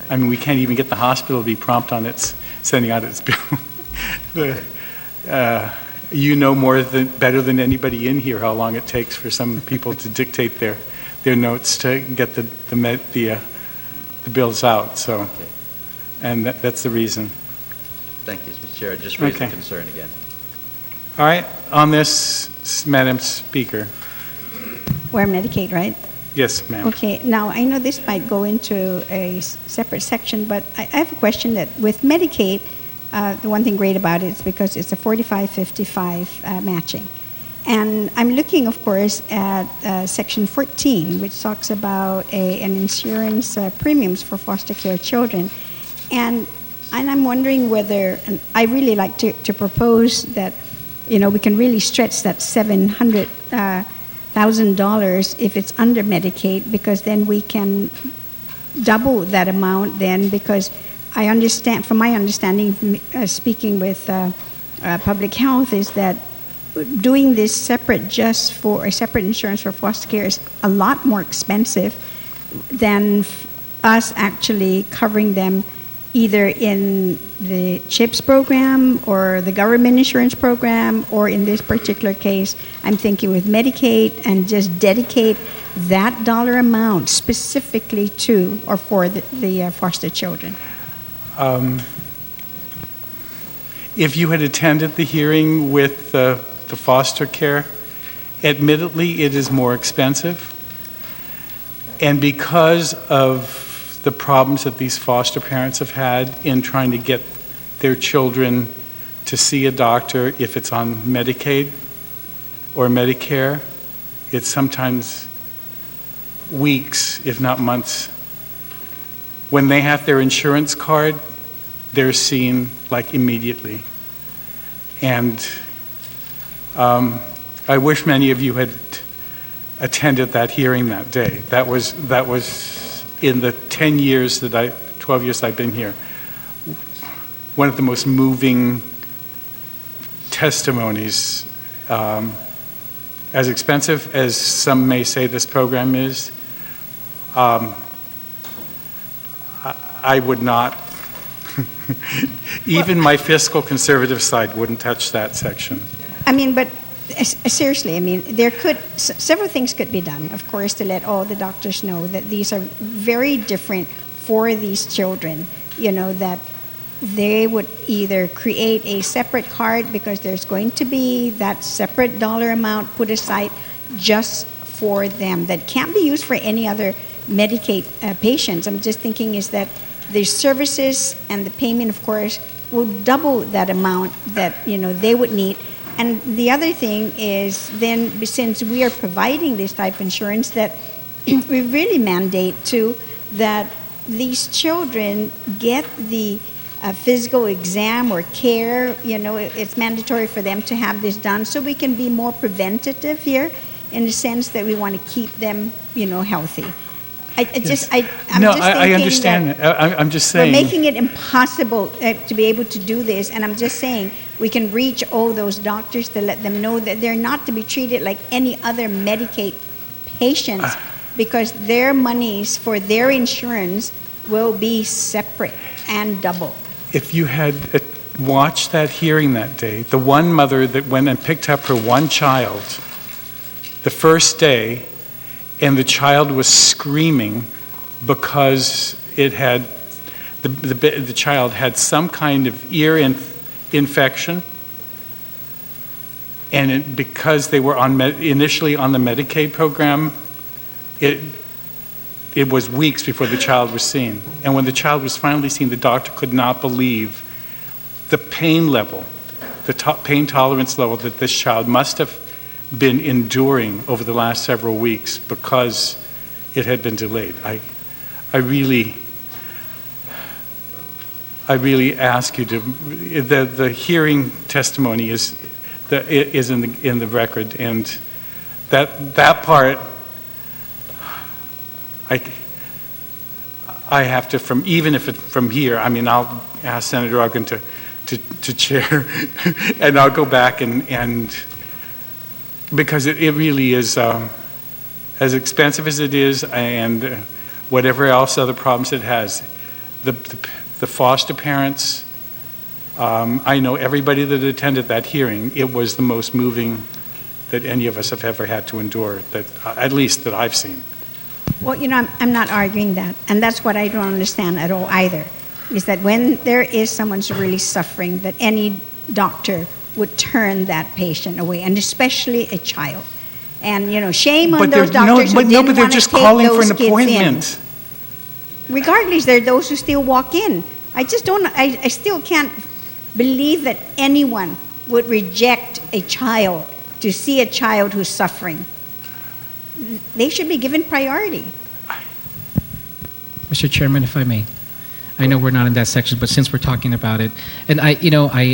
I mean, we can't even get the hospital to be prompt on its sending out its bill. You know better than anybody in here how long it takes for some people to dictate their notes to get the bills out. So, and that's the reason. Thank you, Mr. Chair. Just raised the concern again. All right. On this, Madam Speaker. We're Medicaid, right? Yes, ma'am. Okay. Now, I know this might go into a separate section, but I have a question that with Medicaid, the one thing great about it is because it's a 45-55 matching. And I'm looking, of course, at Section 14, which talks about an insurance premiums for foster care children. And I'm wondering whether, and I really like to propose that, you know, we can really stretch that $700,000 if it's under Medicaid, because then we can double that amount then, because I understand, from my understanding, speaking with public health, is that doing this separate just for a separate insurance for foster care is a lot more expensive than us actually covering them either in the CHIPS program or the government insurance program, or in this particular case, I'm thinking with Medicaid, and just dedicate that dollar amount specifically to or for the foster children. If you had attended the hearing with the foster care, admittedly, it is more expensive. And because of the problems that these foster parents have had in trying to get their children to see a doctor, if it's on Medicaid or Medicare, it's sometimes weeks, if not months. When they have their insurance card, they're seen like immediately. And I wish many of you had attended that hearing that day. That was in the 12 years that I've been here, one of the most moving testimonies. As expensive as some may say this program is, I would not, even my fiscal conservative side wouldn't touch that section. I mean, but seriously, I mean, several things could be done, of course, to let all the doctors know that these are very different for these children, you know, that they would either create a separate card because there's going to be that separate dollar amount put aside just for them that can't be used for any other Medicaid patients. I'm just thinking is that the services and the payment, of course, will double that amount that they would need. And the other thing is then, since we are providing this type of insurance, that we really mandate too that these children get the physical exam or care. It's mandatory for them to have this done so we can be more preventative here in the sense that we want to keep them, healthy. I understand. I'm just saying. We're making it impossible to be able to do this, and I'm just saying we can reach all those doctors to let them know that they're not to be treated like any other Medicaid patients because their monies for their insurance will be separate and double. If you had watched that hearing that day, the one mother that went and picked up her one child the first day, and the child was screaming because it had the child had some kind of ear infection, and because they were initially on the Medicaid program, it was weeks before the child was seen. And when the child was finally seen, the doctor could not believe the pain level, the pain tolerance level that this child must have been enduring over the last several weeks because it had been delayed. I really ask you to. The hearing testimony is in the record, and that part I have to even if it's from here. I mean, I'll ask Senator Ogden to chair, and I'll go back and. Because it really is, as expensive as it is, and whatever else other problems it has, the foster parents, I know everybody that attended that hearing, it was the most moving that any of us have ever had to endure, at least that I've seen. Well, I'm not arguing that, and that's what I don't understand at all either, is that when there is someone who's really suffering, that any doctor would turn that patient away, and especially a child. And shame on those doctors who didn't want to take those kids in. Regardless, there are those who still walk in. I still can't believe that anyone would reject a child to see a child who's suffering. They should be given priority. Mr. Chairman, if I may. I know we're not in that section, but since we're talking about it, and I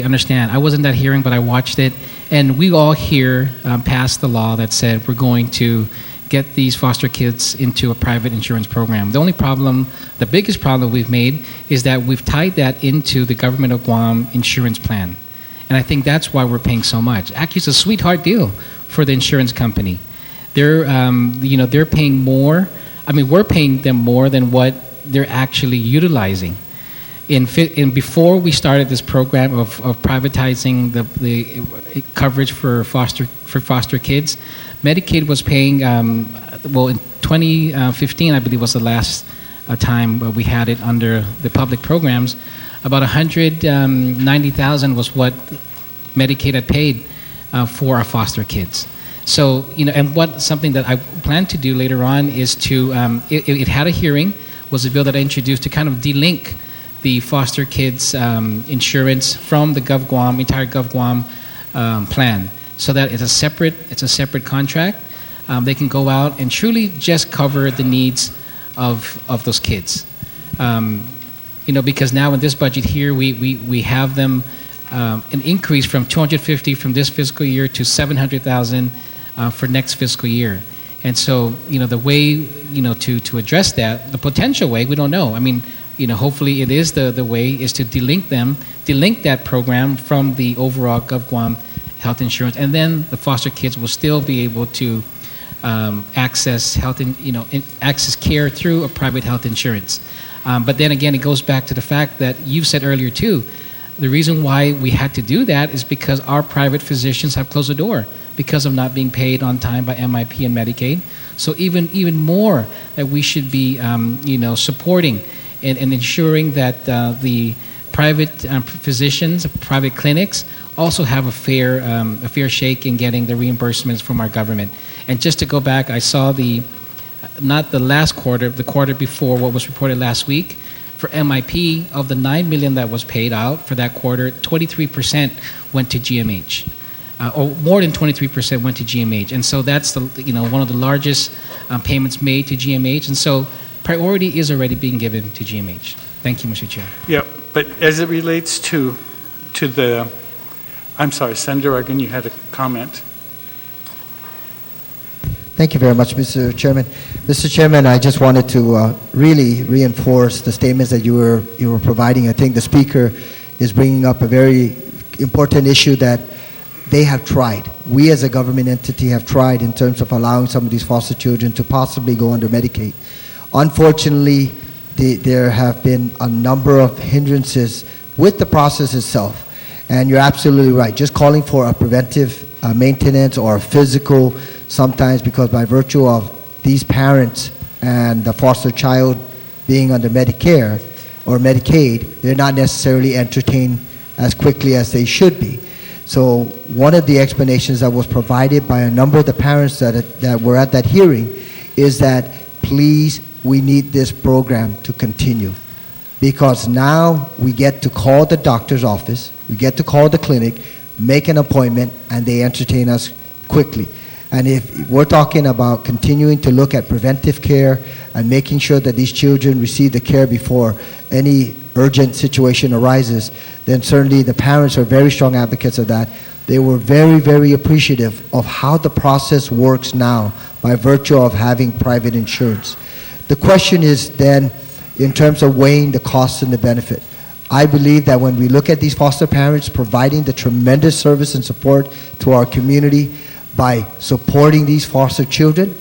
understand. I wasn't at that hearing, but I watched it, and we all here passed the law that said we're going to get these foster kids into a private insurance program. The biggest problem we've made is that we've tied that into the government of Guam insurance plan, and I think that's why we're paying so much. Actually, it's a sweetheart deal for the insurance company. They're paying more. I mean, we're paying them more than what they're actually utilizing. Before we started this program of privatizing the coverage for foster kids, Medicaid was paying, in 2015, I believe was the last time we had it under the public programs, about $190,000 was what Medicaid had paid for our foster kids. So, and something that I plan to do later on is to, it had a hearing, was a bill that I introduced to kind of delink the foster kids insurance from the entire GovGuam plan, so that it's a separate contract. They can go out and truly just cover the needs of those kids. Because now in this budget here, we have them an increase from $250,000 from this fiscal year to $700,000 for next fiscal year. And so, the way, to address that, the potential way, we don't know. I mean, hopefully it is the way is to delink that program from the overall GovGuam health insurance, and then the foster kids will still be able to access access care through a private health insurance. But then again, it goes back to the fact that you said earlier too, the reason why we had to do that is because our private physicians have closed the door because of not being paid on time by MIP and Medicaid. So even more that we should be supporting and ensuring that the private physicians, private clinics also have a fair shake in getting the reimbursements from our government. And just to go back, I saw not the last quarter, the quarter before what was reported last week. For MIP, of the $9 million that was paid out for that quarter, 23% went to GMH. Or more than 23% went to GMH. And so that's one of the largest payments made to GMH. And so priority is already being given to GMH. Thank you, Mr. Chair. Yeah, but as it relates to the, I'm sorry, Senator Argan, you had a comment. Thank you very much, Mr. Chairman. Mr. Chairman, I just wanted to really reinforce the statements that you were providing. I think the Speaker is bringing up a very important issue that they have tried. We as a government entity have tried in terms of allowing some of these foster children to possibly go under Medicaid. Unfortunately, there have been a number of hindrances with the process itself. And you're absolutely right. Just calling for a preventive maintenance or a physical, sometimes because by virtue of these parents and the foster child being under Medicare or Medicaid, they're not necessarily entertained as quickly as they should be. So one of the explanations that was provided by a number of the parents that were at that hearing is that, please, we need this program to continue. Because now we get to call the doctor's office, we get to call the clinic, make an appointment, and they entertain us quickly. And if we're talking about continuing to look at preventive care and making sure that these children receive the care before any urgent situation arises, then certainly the parents are very strong advocates of that. They were very, very appreciative of how the process works now by virtue of having private insurance. The question is then, in terms of weighing the costs and the benefit. I believe that when we look at these foster parents providing the tremendous service and support to our community by supporting these foster children,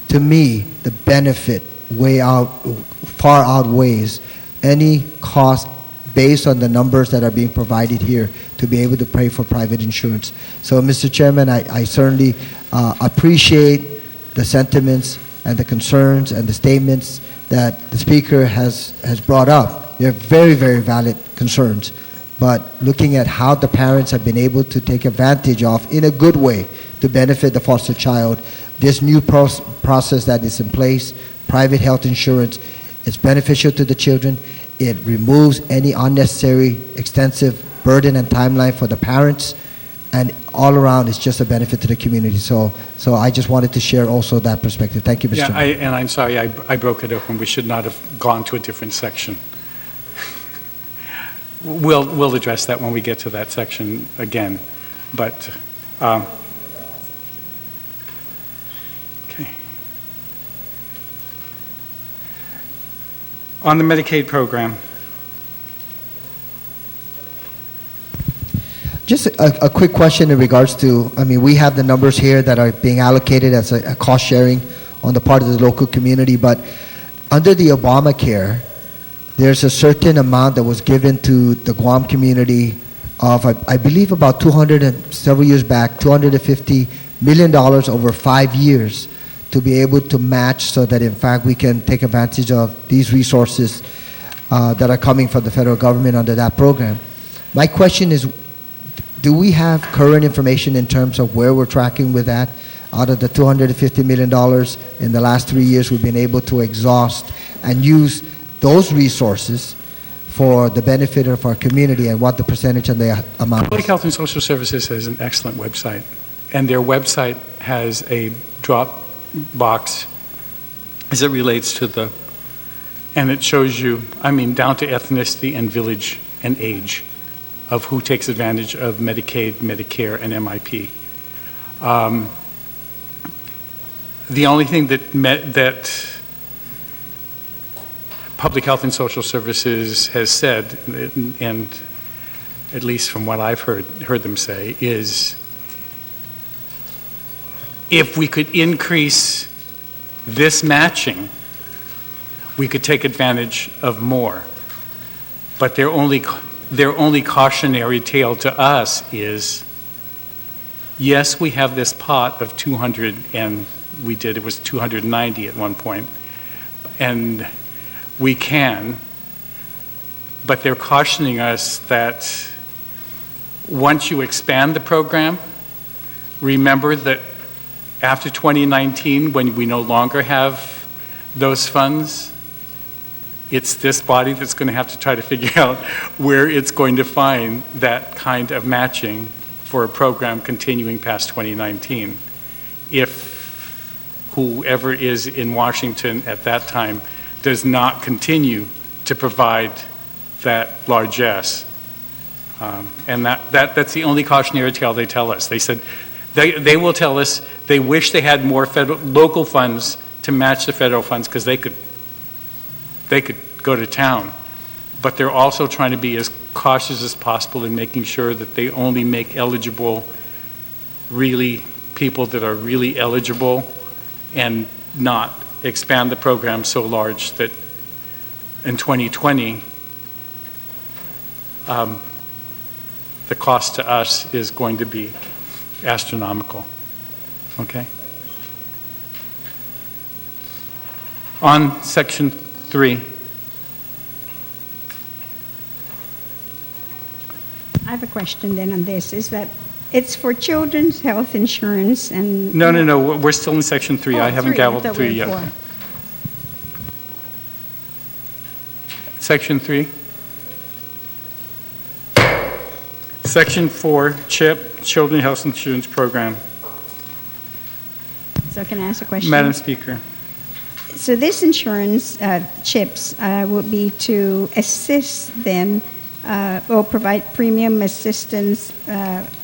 to me, the benefit far outweighs any cost based on the numbers that are being provided here to be able to pay for private insurance. So, Mr. Chairman, I certainly appreciate the sentiments and the concerns and the statements that the Speaker has brought up. They're very, very valid concerns. But looking at how the parents have been able to take advantage of, in a good way, to benefit the foster child, this new process that is in place, private health insurance, it's beneficial to the children. It removes any unnecessary, extensive burden and timeline for the parents. And all around, it's just a benefit to the community. So I just wanted to share also that perspective. Thank you, Mr. Chairman. And I'm sorry, I broke it open. We should not have gone to a different section. We'll address that when we get to that section again. But, okay. On the Medicaid program. Just a quick question in regards to, we have the numbers here that are being allocated as a cost sharing on the part of the local community, but under the Obamacare, there's a certain amount that was given to the Guam community of, I believe about several years back, $250 million over 5 years to be able to match so that in fact we can take advantage of these resources that are coming from the federal government under that program. My question is, do we have current information in terms of where we're tracking with that? Out of the $250 million in the last 3 years, we've been able to exhaust and use those resources for the benefit of our community, and what the percentage and the amount Public is. Health and Social Services has an excellent website, and their website has a drop box as it relates to and it shows you, down to ethnicity and village and age of who takes advantage of Medicaid, Medicare, and MIP. The only thing that Public Health and Social Services has said, and at least from what I've heard them say, is if we could increase this matching, we could take advantage of more. But their only cautionary tale to us is, yes, we have this pot of 200, and it was 290 at one point, and we can, but they're cautioning us that once you expand the program, remember that after 2019, when we no longer have those funds, it's this body that's going to have to try to figure out where it's going to find that kind of matching for a program continuing past 2019. If whoever is in Washington at that time does not continue to provide that largesse. And that's the only cautionary tale they tell us. They said they will tell us they wish they had more local funds to match the federal funds because they could go to town. But they're also trying to be as cautious as possible in making sure that they only make eligible really people that are really eligible and not expand the program so large that in 2020 the cost to us is going to be astronomical. Okay? On section 3. I have a question then on this. Is that it's for children's health insurance and... No. We're still in section 3. I haven't gavelled 3 yet. 4. Section 3. Section 4, CHIP, Children Health Insurance Program. So can I ask a question? Madam Speaker. So this insurance, CHIPS, would be to assist them or provide premium assistance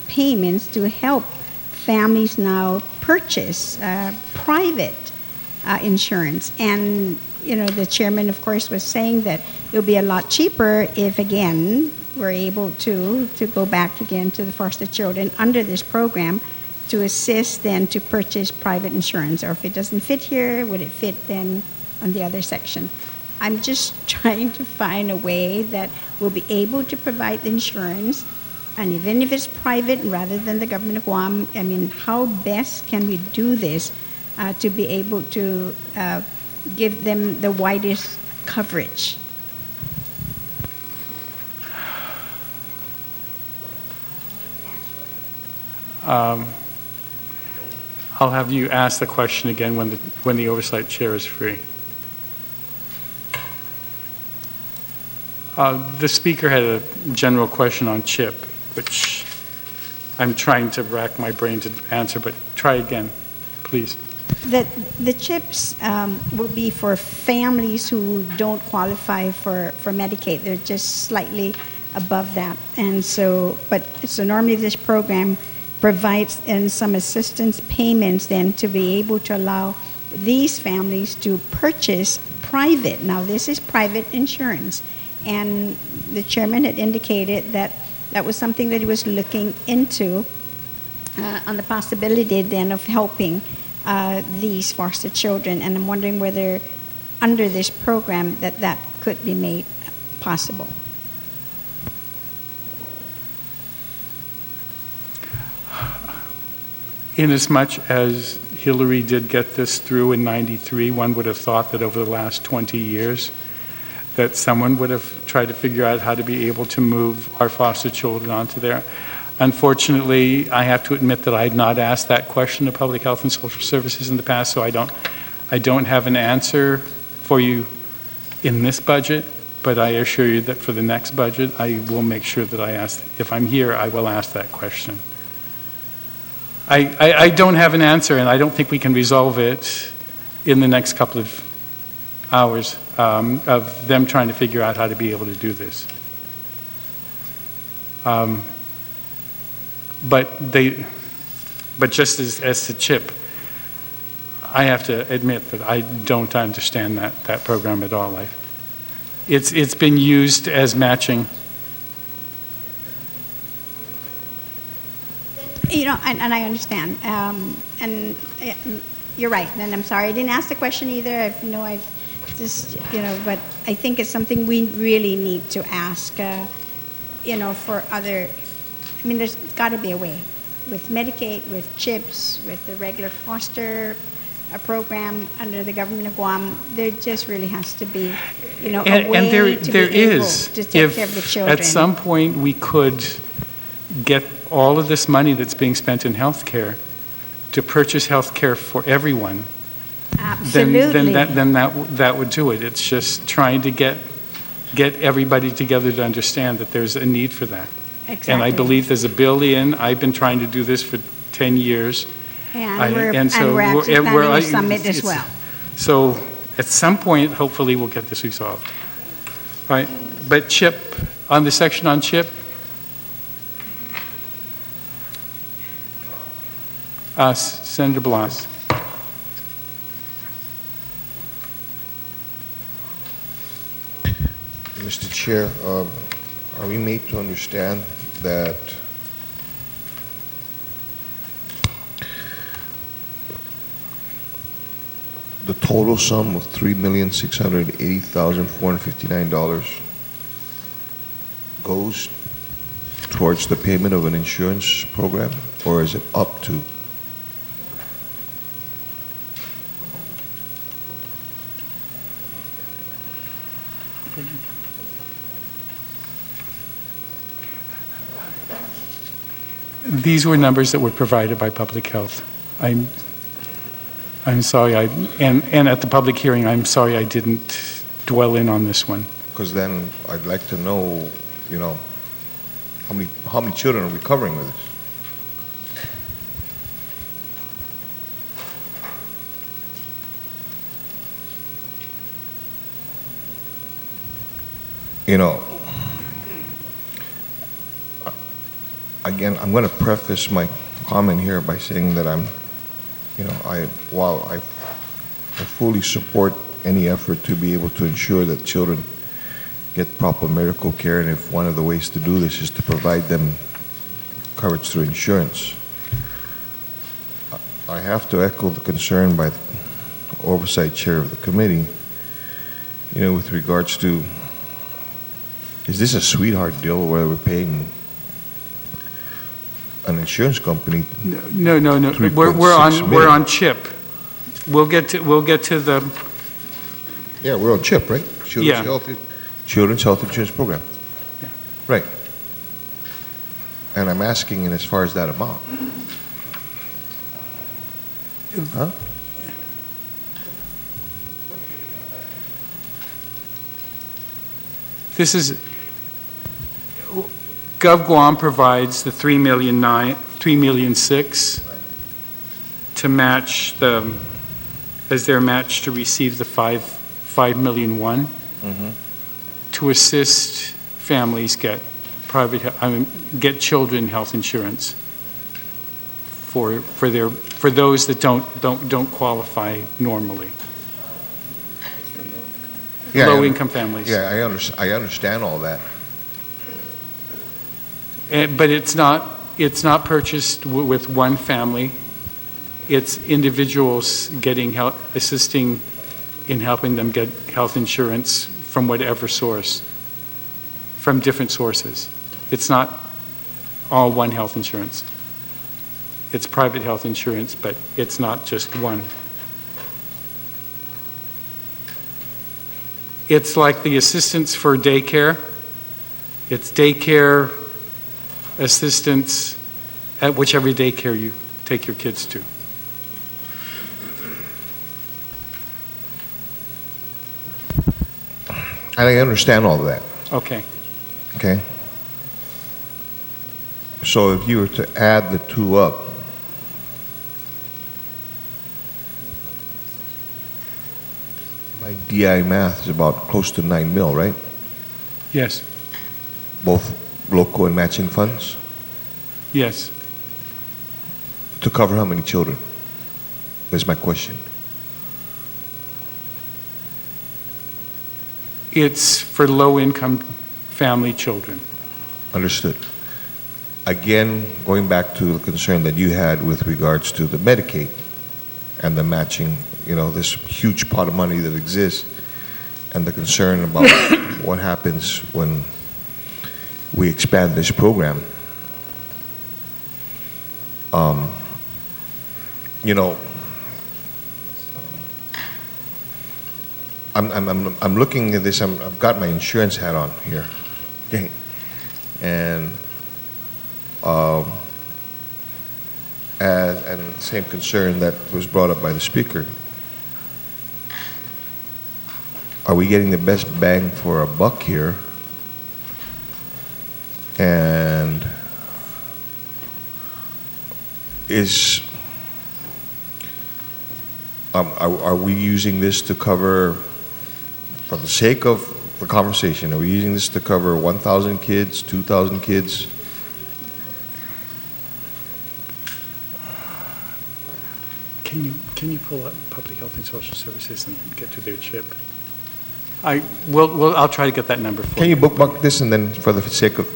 payments to help families now purchase private insurance. And, you know, the chairman, of course, was saying that it will be a lot cheaper if, again, we're able to go back again to the foster children under this program to assist them to purchase private insurance. Or if it doesn't fit here, would it fit then on the other section? I'm just trying to find a way that we'll be able to provide the insurance, and even if it's private rather than the government of Guam, I mean, how best can we do this to be able to give them the widest coverage? I'll have you ask the question again when the oversight chair is free. The speaker had a general question on CHIP, which I'm trying to rack my brain to answer, but try again, please. The CHIPS will be for families who don't qualify for Medicaid. They're just slightly above that. And so normally this program provides some assistance payments then to be able to allow these families to purchase private. Now this is private insurance. And the chairman had indicated that that was something that he was looking into on the possibility then of helping these foster children. And I'm wondering whether under this program that could be made possible. Inasmuch as Hillary did get this through in '93, one would have thought that over the last 20 years that someone would have tried to figure out how to be able to move our foster children onto there. Unfortunately, I have to admit that I had not asked that question of Public Health and Social Services in the past, so I don't have an answer for you in this budget, but I assure you that for the next budget, I will make sure that I ask, if I'm here, I will ask that question. I don't have an answer, and I don't think we can resolve it in the next couple of hours of them trying to figure out how to be able to do this. But just as to CHIP, I have to admit that I don't understand that program at all. It's been used as matching. You know, and I understand, and you're right. And I'm sorry I didn't ask the question either. I've just, but I think it's something we really need to ask. For other. I mean, there's got to be a way with Medicaid, with CHIPS, with the regular foster a program under the government of Guam, there just really has to be, you know, a And way there to there be able is. to take care of the children. At some point we could get all of this money that's being spent in healthcare to purchase healthcare for everyone, Absolutely. then that would do it. It's just trying to get everybody together to understand that there's a need for that. Exactly. And I believe there's a bill in. I've been trying to do this for 10 years. And we're actually planning a summit as well. So at some point, hopefully, we'll get this resolved. Right? But CHIP, on the section on CHIP, Senator Blas. Mr. Chair, are we made to understand that the total sum of $3,680,459 goes towards the payment of an insurance program, or is it up to? These were numbers that were provided by Public Health. I'm sorry, and at the public hearing, I'm sorry I didn't dwell in on this one. Because then I'd like to know, you know, how many children are we covering with this? You know, again, I'm going to preface my comment here by saying that while I fully support any effort to be able to ensure that children get proper medical care, and if one of the ways to do this is to provide them coverage through insurance, I have to echo the concern by the oversight chair of the committee, you know, with regards to, is this a sweetheart deal where we're paying an insurance company? No. We're on CHIP. We'll get to the. Yeah, we're on CHIP, right? Children's Health Insurance Program. Yeah. Right. And I'm asking, in as far as that amount. Huh? This is. Gov Guam provides the $3.6 million to match as their match to receive the $5 million to assist families get children health insurance for those that don't qualify normally. Yeah, low income families. Yeah, I understand all that. But it's not purchased with one family. It's individuals assisting in helping them get health insurance from whatever source, from different sources. It's not all one health insurance. It's private health insurance, but it's not just one. It's like the assistance for daycare. It's daycare assistance at whichever daycare you take your kids to. I understand all of that. Okay. Okay. So if you were to add the two up, my DI math is about close to 9 mil, right? Yes. Both local and matching funds? Yes. To cover how many children? Is my question. It's for low-income family children. Understood. Again, going back to the concern that you had with regards to the Medicaid and the matching, you know, this huge pot of money that exists, and the concern about what happens when we expand this program. You know, I'm looking at this. I've got my insurance hat on here, okay, and and same concern that was brought up by the speaker. Are we getting the best bang for a buck here? And are we using this to cover, for the sake of the conversation, are we using this to cover 1,000 kids, 2,000 kids? Can you pull up Public Health and Social Services and get to their CHIP? I'll try to get that number for you. Can you bookmark this, and then for the sake of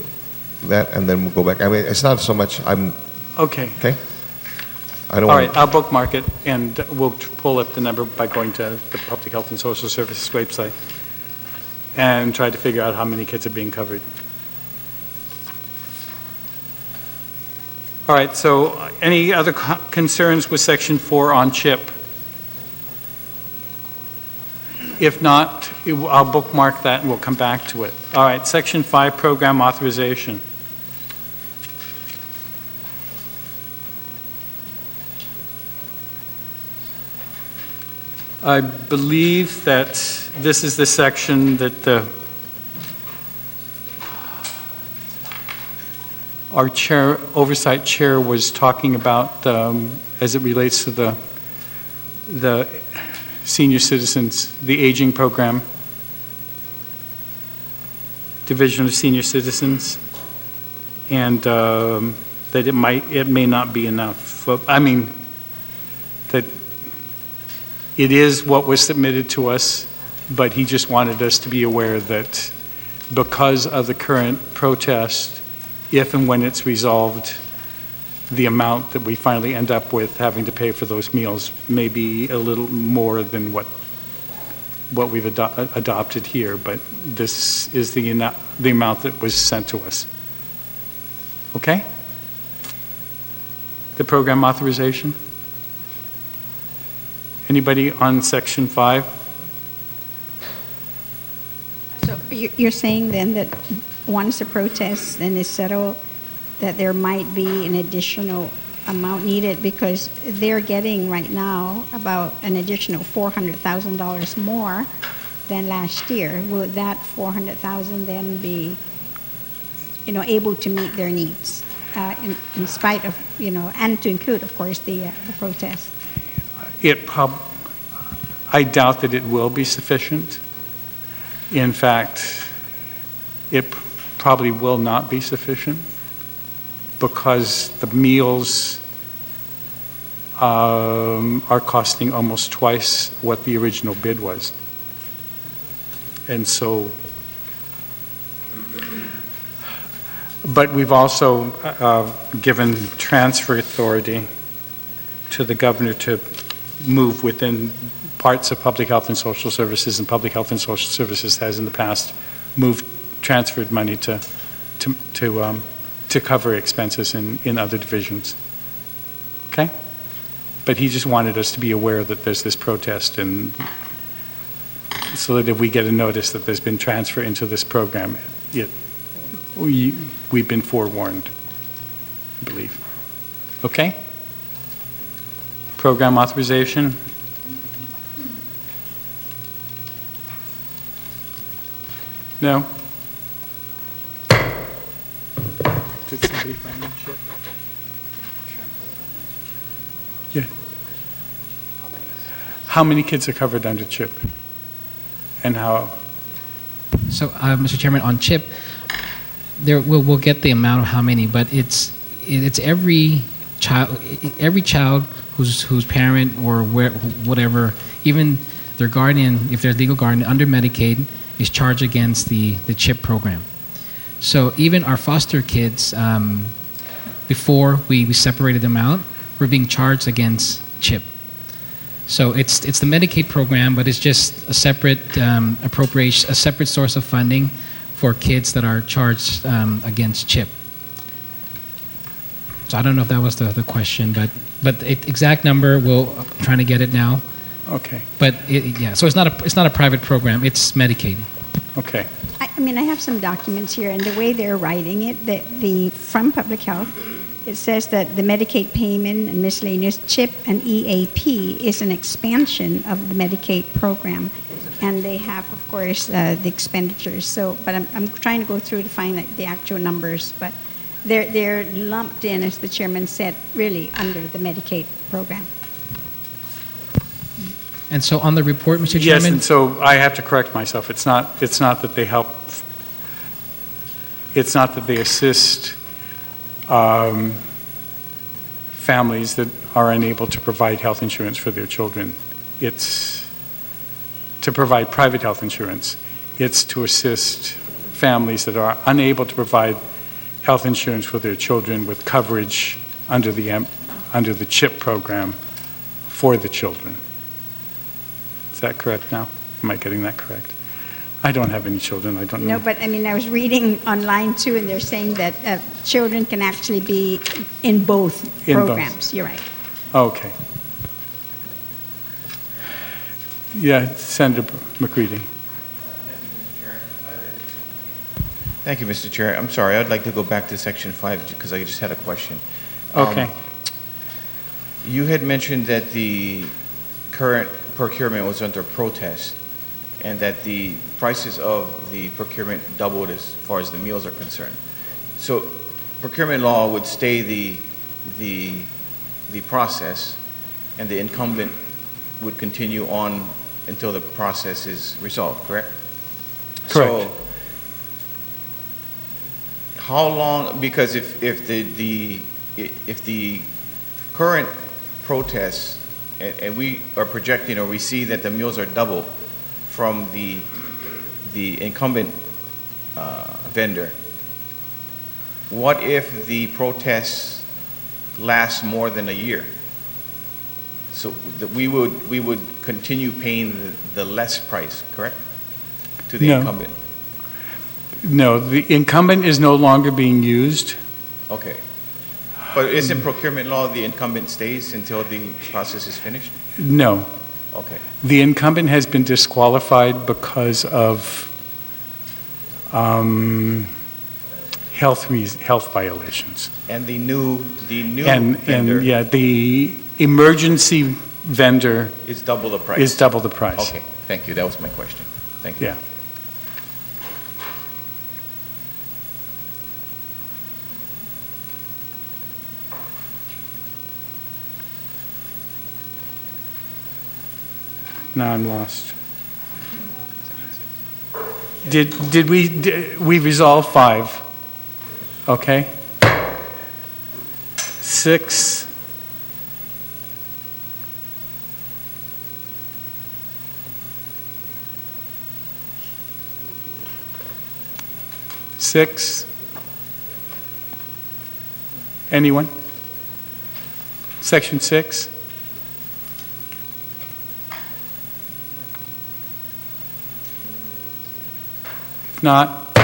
that, and then we'll go back? I mean, it's not so much, Okay. okay? I don't All want right, I'll bookmark it, and we'll pull up the number by going to the Public Health and Social Services website and try to figure out how many kids are being covered. All right, so any other concerns with Section 4 on CHIP? If not, I'll bookmark that and we'll come back to it. All right, Section 5, Program Authorization. I believe that this is the section that our chair, oversight chair, was talking about as it relates to the senior citizens, the aging program, Division of Senior Citizens, and that it may not be enough. I mean, that it is what was submitted to us, but he just wanted us to be aware that because of the current protest, if and when it's resolved, the amount that we finally end up with having to pay for those meals may be a little more than what we've adopted here, but this is the amount that was sent to us. Okay? The program authorization? Anybody on Section 5? So you're saying then that once the protest then is settled, that there might be an additional amount needed, because they're getting right now about an additional $400,000 more than last year. Will that $400,000 then be, able to meet their needs in spite of, and to include, of course, the protest? I doubt that it will be sufficient. In fact, it probably will not be sufficient, because the meals are costing almost twice what the original bid was. And so, but we've also given transfer authority to the governor to move within parts of Public Health and Social Services, and Public Health and Social Services has in the past transferred money to cover expenses in other divisions. Okay? But he just wanted us to be aware that there's this protest, and so that if we get a notice that there's been transfer into this program, we've been forewarned, I believe. Okay? Program authorization. No? Did somebody find that shit? Yeah. How many kids are covered under CHIP? And how? So, Mr. Chairman, on CHIP, we'll get the amount of how many, but it's every child whose parent or whatever, even their guardian, if they're legal guardian under Medicaid, is charged against the CHIP program. So even our foster kids, before we separated them out, were being charged against CHIP. So it's the Medicaid program, but it's just a separate appropriation, a separate source of funding for kids that are charged against CHIP. So I don't know if that was the question, but the exact number, I'm trying to get it now, Okay, But yeah, so it's not a private program. It's Medicaid. okay. I mean, I have some documents here, and the way they're writing it, from Public Health, it says that the Medicaid payment and miscellaneous CHIP and EAP is an expansion of the Medicaid program, and they have, of course, the expenditures. So, but I'm trying to go through to find the actual numbers, but they're lumped in, as the chairman said, really under the Medicaid program. And so on the report, Mr. Yes, Chairman? and so I have to correct myself. It's not that they help, it's not that they assist families that are unable to provide health insurance for their children. It's to provide private health insurance. It's to assist families that are unable to provide health insurance for their children with coverage under the CHIP program for the children. Is that correct now? Am I getting that correct? I don't have any children. I don't know. No, but I mean, I was reading online too, and they're saying that children can actually be in both programs. You're right. Okay. Yeah, Senator McCready. Thank you, Mr. Chair. I'm sorry, I'd like to go back to Section 5 because I just had a question. Okay. You had mentioned that the current procurement was under protest and that the prices of the procurement doubled as far as the meals are concerned. So procurement law would stay the process, and the incumbent would continue on until the process is resolved, correct? Correct. So how long, because if the current protests, and we are projecting, or we see that the meals are double from the incumbent vendor, what if the protests last more than a year? So that we would continue paying the less price, correct, to the No. incumbent? No, the incumbent is no longer being used. Okay. But isn't procurement law the incumbent stays until the process is finished? No. Okay. The incumbent has been disqualified because of health violations. And the new And vendor yeah, the emergency vendor is double the price? is double the price. Okay, thank you. That was my question. Thank you. Yeah. Now I'm lost. Did we resolve 5? Okay. 6. Anyone? Section 6? If not,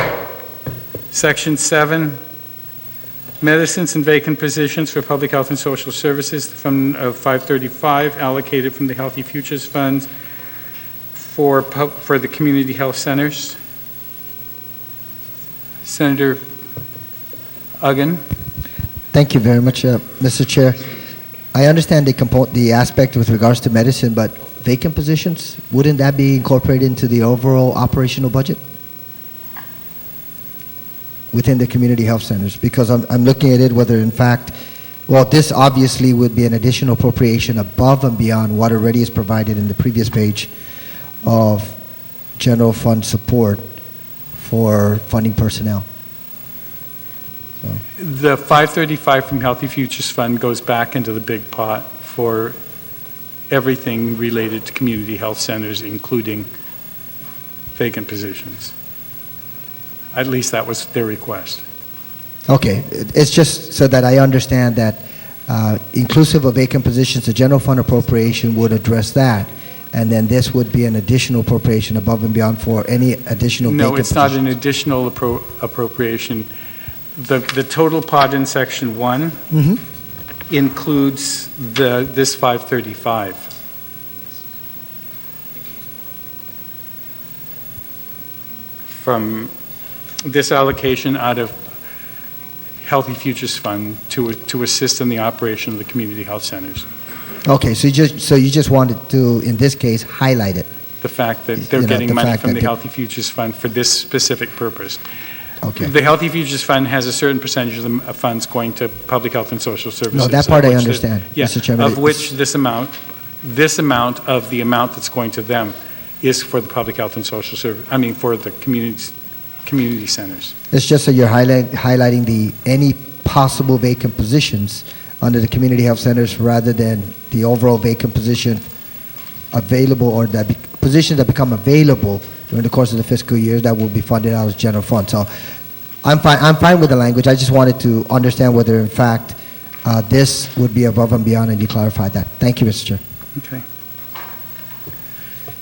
Section 7, medicines and vacant positions for public health and social services from 535 allocated from the Healthy Futures Fund for the community health centers. Senator Uggan. Thank you very much, Mr. Chair. I understand the aspect with regards to medicine, but vacant positions, wouldn't that be incorporated into the overall operational budget within the community health centers? Because I'm looking at it whether in fact, well, this obviously would be an additional appropriation above and beyond what already is provided in the previous page of general fund support for funding personnel. So. The 535 from Healthy Futures Fund goes back into the big pot for everything related to community health centers, including vacant positions. At least that was their request. Okay, it's just so that I understand that inclusive of vacant positions, the general fund appropriation would address that, and then this would be an additional appropriation above and beyond for any additional vacant No, it's not an positions. additional appropriation. The total pot in Section 1 includes this 535. from this allocation out of Healthy Futures Fund to assist in the operation of the community health centers. Okay, so you just wanted to, in this case, highlight it. The fact that they're You know, getting the money fact from that the they- Healthy Futures Fund for this specific purpose. Okay. The Healthy Futures Fund has a certain percentage of the funds going to public health and social services. No, that part of I which understand, yeah, Mr. Chairman. of which this amount of the amount that's going to them is for the public health and social service, for the community centers. It's just that you're highlighting any possible vacant positions under the community health centers rather than the overall vacant position available, or positions that become available during the course of the fiscal year that will be funded out of general fund. So I'm fine with the language. I just wanted to understand whether in fact this would be above and beyond, and you clarified that. Thank you, Mr. Chair. Okay.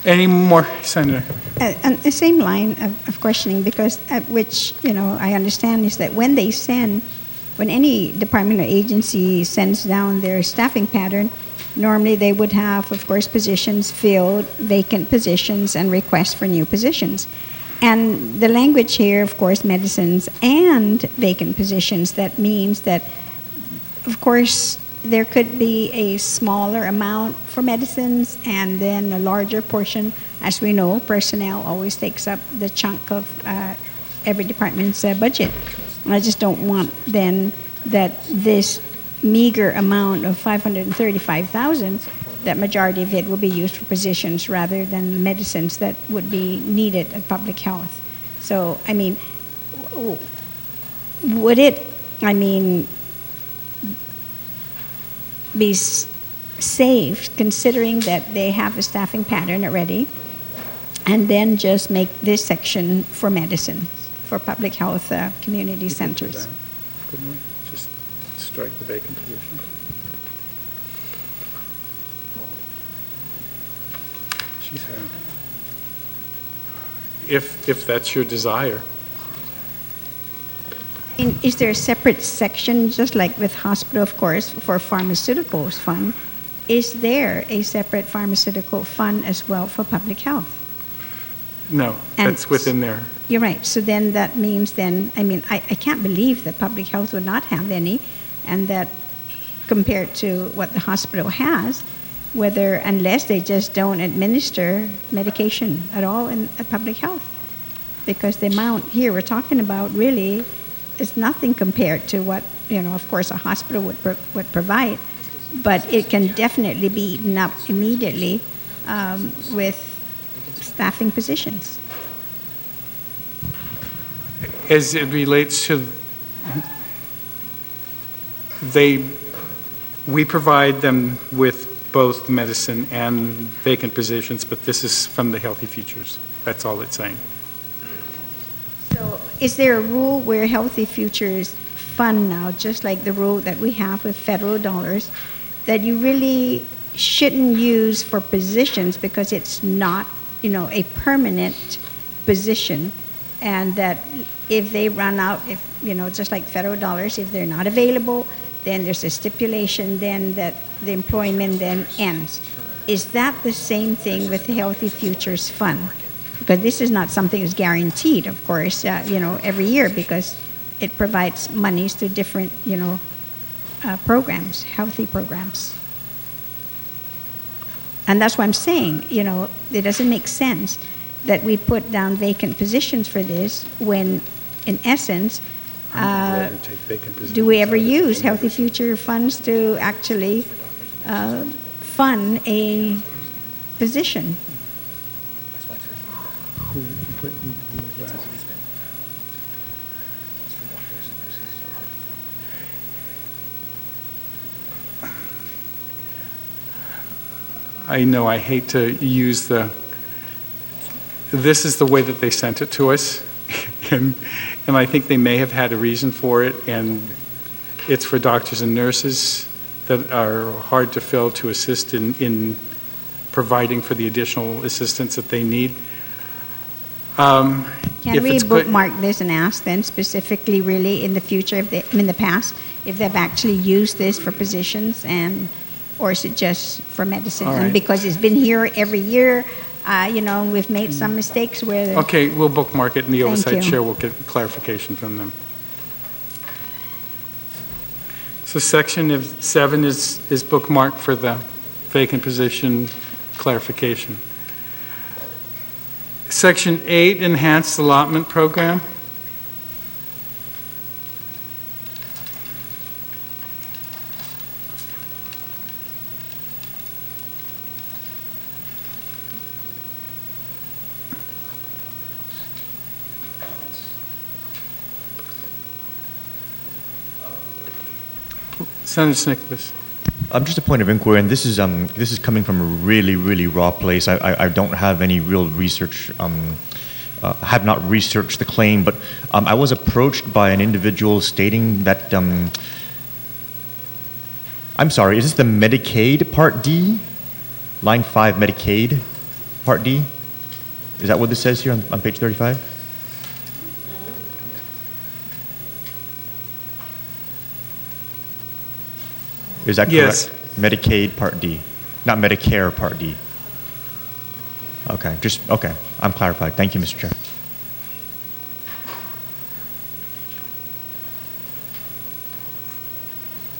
Any more, Senator? And the same line of questioning, because which, I understand is that when any department or agency sends down their staffing pattern, normally they would have, of course, positions filled, vacant positions, and requests for new positions. And the language here, of course, medicines and vacant positions, that means that, of course, there could be a smaller amount for medicines and then a larger portion. As we know, personnel always takes up the chunk of every department's budget. And I just don't want then that this meager amount of $535,000, that majority of it will be used for positions rather than medicines that would be needed at public health. So, would it, be safe, considering that they have a staffing pattern already, and then just make this section for medicine, for public health community centers? Couldn't we just strike the vacant positions? She's had. If that's your desire. Is there a separate section, just like with hospital, of course, for pharmaceuticals fund? Is there a separate pharmaceutical fund as well for public health? No, And that's within there. You're right. So then that means I can't believe that public health would not have any, and that compared to what the hospital has, unless they just don't administer medication at all in public health. Because the amount here we're talking about really is nothing compared to what, of course, a hospital would provide, but it can definitely be eaten up immediately with staffing positions. As it relates to, we provide them with both medicine and vacant positions, but this is from the Healthy Futures. That's all it's saying. So is there a rule where Healthy Futures Fund now, just like the rule that we have with federal dollars, that you really shouldn't use for positions because it's not, a permanent position, and that if they run out, just like federal dollars, if they're not available, then there's a stipulation then that the employment then ends. Is that the same thing with the Healthy Futures Fund? Because this is not something that's guaranteed, of course, every year, because it provides monies to different, programs, healthy programs. And that's why I'm saying, it doesn't make sense that we put down vacant positions for this when, in essence, do we ever use Healthy Future funds to actually fund a position? I know I hate to use this is the way that they sent it to us, and I think they may have had a reason for it, and it's for doctors and nurses that are hard to fill to assist in providing for the additional assistance that they need. Can we bookmark this and ask then specifically really in the future, in the past, if they've actually used this for positions, or is it just for medicine? All right. And because it's been here every year, we've made some mistakes where. Okay, we'll bookmark it, and the Thank oversight you. chair will get clarification from them. So section 7 is bookmarked for the vacant position clarification. Section 8, enhanced allotment program. Senator Nicholas. Just a point of inquiry, and this is coming from a really, really raw place. I don't have any real research, have not researched the claim, but I was approached by an individual stating that, I'm sorry, is this the Medicaid Part D? Line 5, Medicaid Part D? Is that what this says here on page 35? Is that correct? Yes. Medicaid Part D, not Medicare Part D. Okay, okay, I'm clarified. Thank you, Mr. Chair.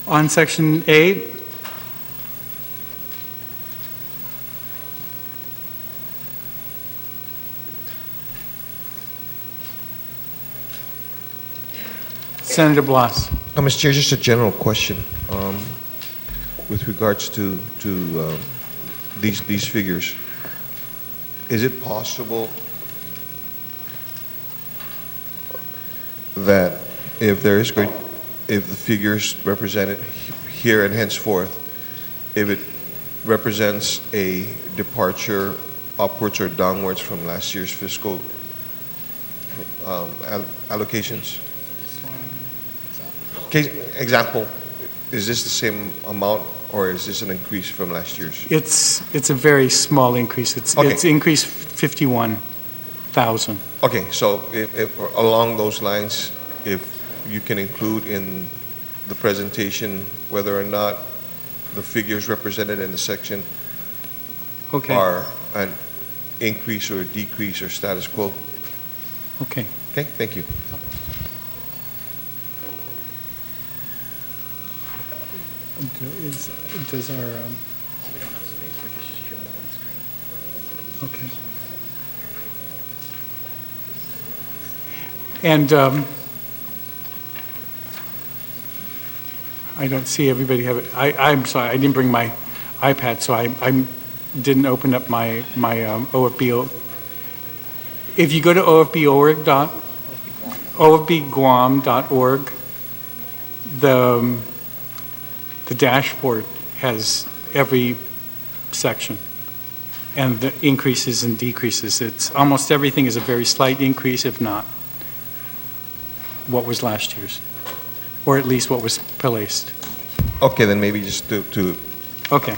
On section 8, Senator Blas. Mr. Chair, just a general question with regards to these figures. Is it possible that if the figures represented here and henceforth, if it represents a departure upwards or downwards from last year's fiscal allocations? Example, is this the same amount or is this an increase from last year's? It's a very small increase. It's increased 51,000. Okay, so if along those lines, if you can include in the presentation whether or not the figures represented in the section are an increase or a decrease or status quo. Okay. Okay, thank you. Does our... We don't have space, we're just showing one screen. Okay. And I don't see everybody have it. I'm sorry, I didn't bring my iPad, so I didn't open up my OFB. If you go to ofbguam.org, the dashboard has every section and the increases and decreases. It's almost everything is a very slight increase, if not what was last year's, or at least what was placed. Okay, then maybe just to okay.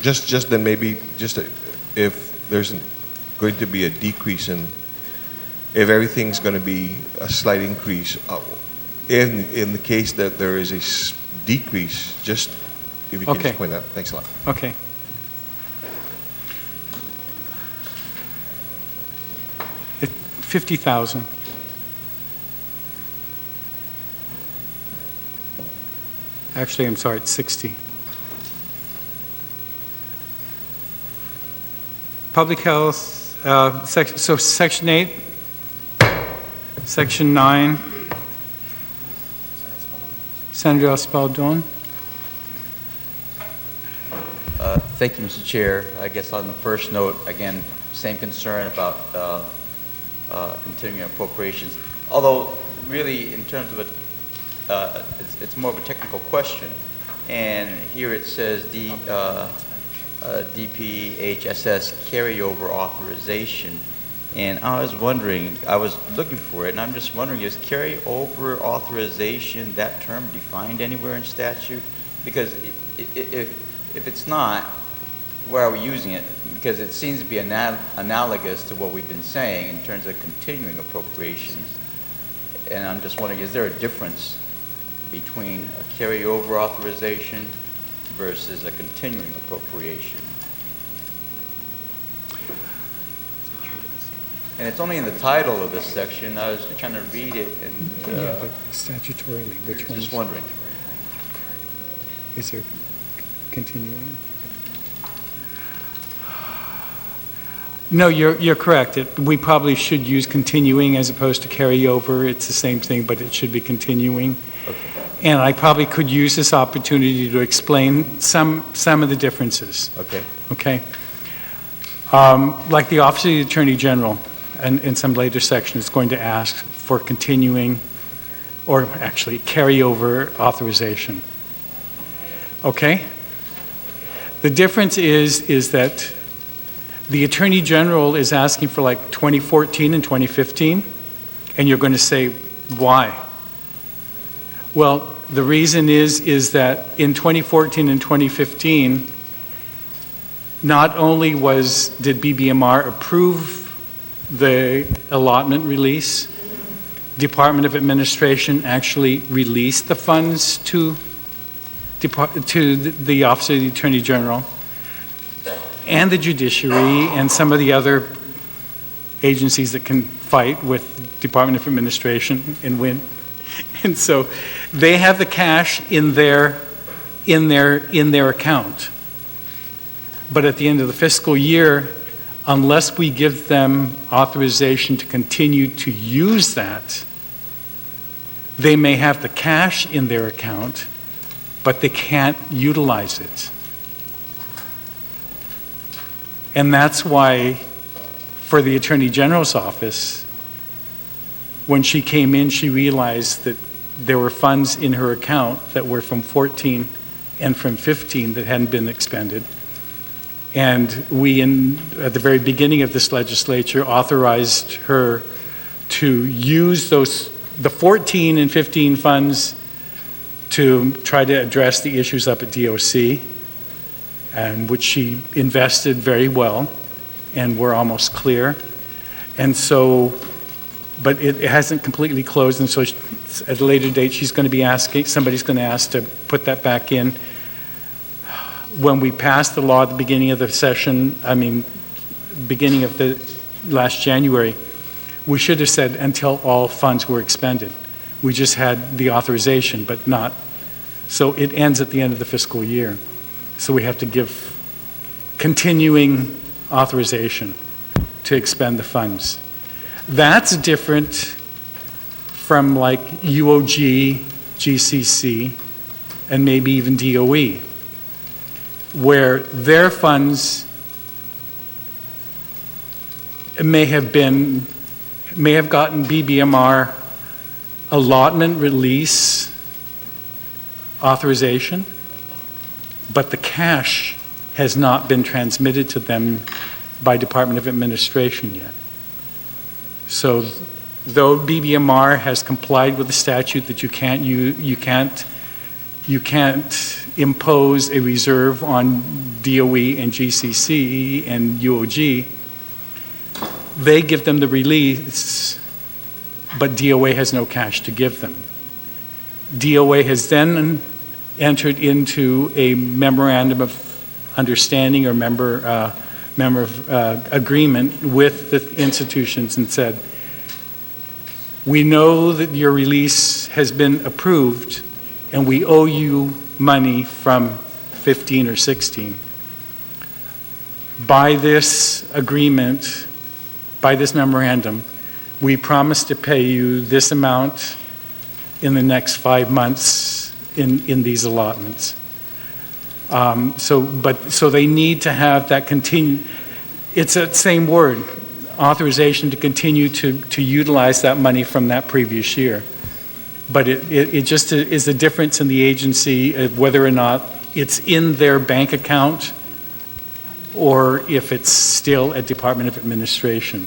Just then maybe just if there's going to be a decrease in, if everything's going to be a slight increase, in the case that there is a decrease, just if you can just point out. Thanks a lot. Okay. It, 50,000. Actually, I'm sorry, it's 60. Public health, so section 8, section 9. Senator Espaldon. Thank you, Mr. Chair. I guess on the first note, again, same concern about continuing appropriations. Although, really, in terms of it's more of a technical question. And here it says DPHSS carryover authorization. And I was wondering, I was looking for it, and I'm just wondering, is carryover authorization, that term, defined anywhere in statute? Because if it's not, where are we using it? Because it seems to be analogous to what we've been saying in terms of continuing appropriations. And I'm just wondering, is there a difference between a carryover authorization versus a continuing appropriation? And it's only in the title of this section. I was trying to read it and Yeah, but statutorily, which one? just wondering. Is there continuing? No, you're correct. We probably should use continuing as opposed to carryover. It's the same thing, but it should be continuing. Okay. And I probably could use this opportunity to explain some of the differences. Okay. Okay? Like the Office of the Attorney General, and in some later section, is going to ask for continuing, or actually carryover authorization. Okay? The difference is that the Attorney General is asking for like 2014 and 2015, and you're going to say, why? Well, the reason is that in 2014 and 2015, not only did BBMR approve the allotment release, Department of Administration actually released the funds to the Office of the Attorney General and the judiciary and some of the other agencies that can fight with Department of Administration and win. And so they have the cash in their account. But at the end of the fiscal year, unless we give them authorization to continue to use that, they may have the cash in their account, but they can't utilize it. And that's why, for the Attorney General's office, when she came in, she realized that there were funds in her account that were from 14 and from 15 that hadn't been expended. And we, at the very beginning of this legislature, authorized her to use the 14 and 15 funds to try to address the issues up at DOC, and which she invested very well, and we're almost clear. And so, but it hasn't completely closed, and so at a later date, somebody's going to ask to put that back in. When we passed the law at the beginning of the session, beginning of the last January, we should have said until all funds were expended. We just had the authorization, but not. So it ends at the end of the fiscal year. So we have to give continuing authorization to expend the funds. That's different from like UOG, GCC, and maybe even DOE, where their funds may have gotten BBMR allotment release authorization, but the cash has not been transmitted to them by Department of Administration yet. So though BBMR has complied with the statute that you can't impose a reserve on DOE and GCC and UOG, they give them the release, but DOA has no cash to give them. DOA has then entered into a memorandum of understanding or member of agreement with the institutions and said, we know that your release has been approved and we owe you money from 15 or 16. By this agreement, by this memorandum, we promise to pay you this amount in the next 5 months in these allotments. So they need to have that it's that same word, authorization to continue to utilize that money from that previous year. But it just is a difference in the agency of whether or not it's in their bank account or if it's still at Department of Administration.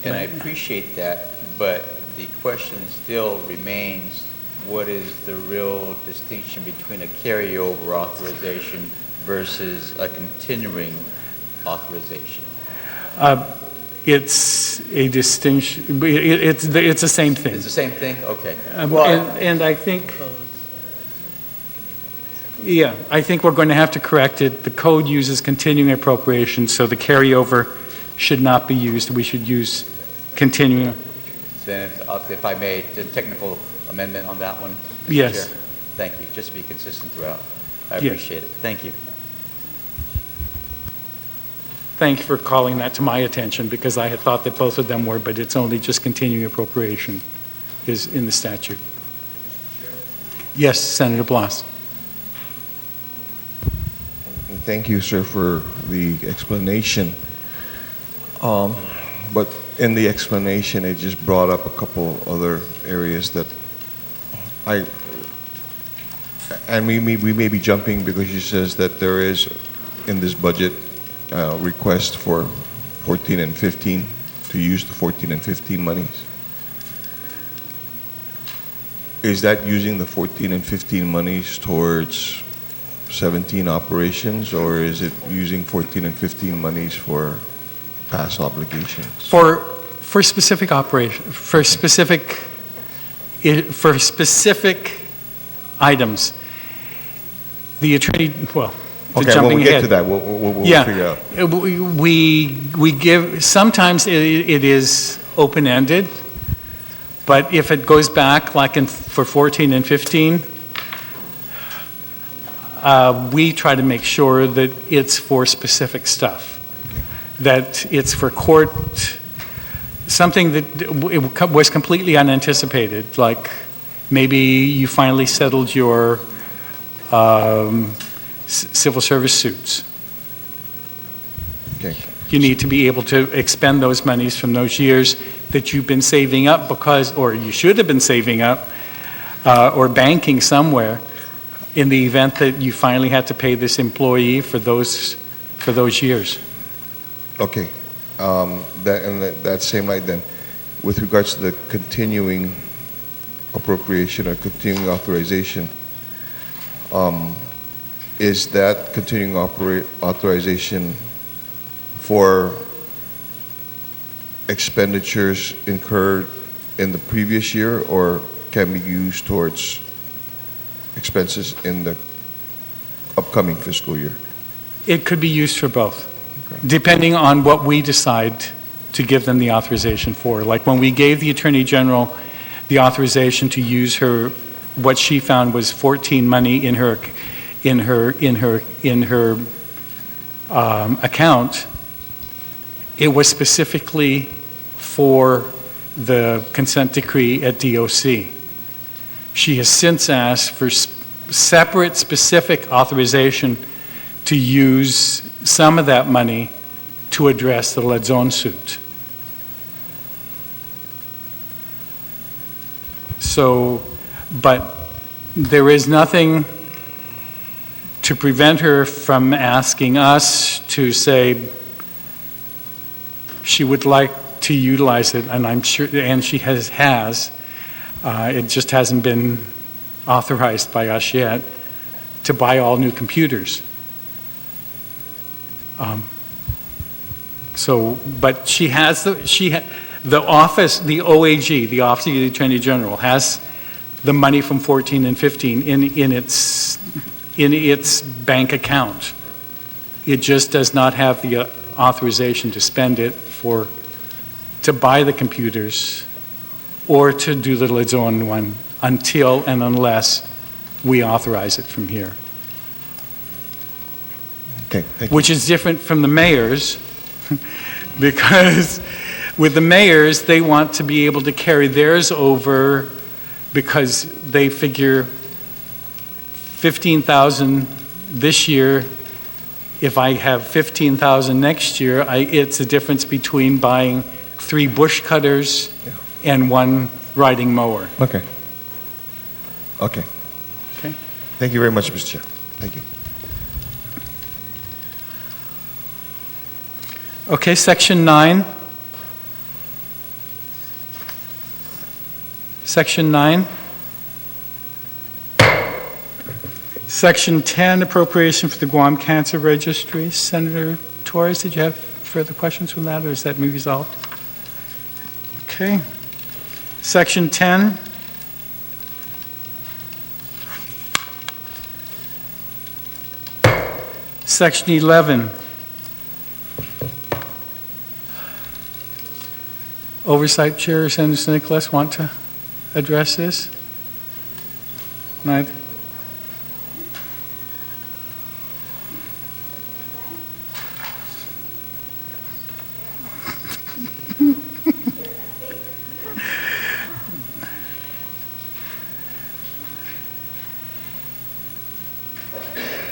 And I appreciate that, but the question still remains, what is the real distinction between a carryover authorization versus a continuing authorization? It's a distinction. It's the same thing. It's the same thing? Okay. And I think, I think we're going to have to correct it. The code uses continuing appropriation, so the carryover should not be used. We should use Continuing, Then, if I may, the technical amendment on that one? Mr. Yes. Chair? Thank you. Just be consistent throughout. I Yes. appreciate it. Thank you. thank you for calling that to my attention, because I had thought that both of them were, but it's only just continuing appropriation is in the statute. Yes, Senator Blas. Thank you, sir, for the explanation. But in the explanation, it just brought up a couple other areas that we may be jumping, because she says that there is in this budget request for 14 and 15 to use the 14 and 15 monies. Is that using the 14 and 15 monies towards 17 operations, or is it using 14 and 15 monies for past obligations? For specific operation, for specific items, the attorney, well, Okay, jumping when we get ahead. to that, we'll Yeah, figure out. we give, sometimes it is open-ended, but if it goes back, like for 14 and 15, we try to make sure that it's for specific stuff, that it's for court, something that was completely unanticipated, like maybe you finally settled your civil service suits. Okay. You need to be able to expend those monies from those years that you've been saving up or you should have been saving up or banking somewhere, in the event that you finally had to pay this employee for those years. Okay. That same light then, with regards to the continuing appropriation or continuing authorization, is that continuing authorization for expenditures incurred in the previous year, or can be used towards expenses in the upcoming fiscal year? It could be used for both, Okay. depending on what we decide to give them the authorization for. Like when we gave the Attorney General the authorization to use what she found was 14 money in her account, it was specifically for the consent decree at DOC. She has since asked for separate specific authorization to use some of that money to address the lead zone suit. So, but there is nothing to prevent her from asking us to say she would like to utilize it, and I'm sure, and she has. It just hasn't been authorized by us yet to buy all new computers. But she has the office, the OAG, the Office of the Attorney General, has the money from 14 and 15 in its bank account. It just does not have the authorization to spend it to buy the computers or to do the lead zone one until and unless we authorize it from here. Okay, thank you. Which is different from the mayors, because with the mayors, they want to be able to carry theirs over because they figure 15,000 this year. If I have 15,000 next year, it's a difference between buying 3 bush cutters and 1 riding mower. Okay. Okay. Okay. Thank you very much, Mr. Chair. Thank you. Okay, Section 9. Section 9. Section 10, appropriation for the Guam Cancer Registry. Senator Torres, did you have further questions from that, or is that resolved? Okay. Section 10. Section 11. Oversight Chair, Senator Nicholas, want to address this? Neither?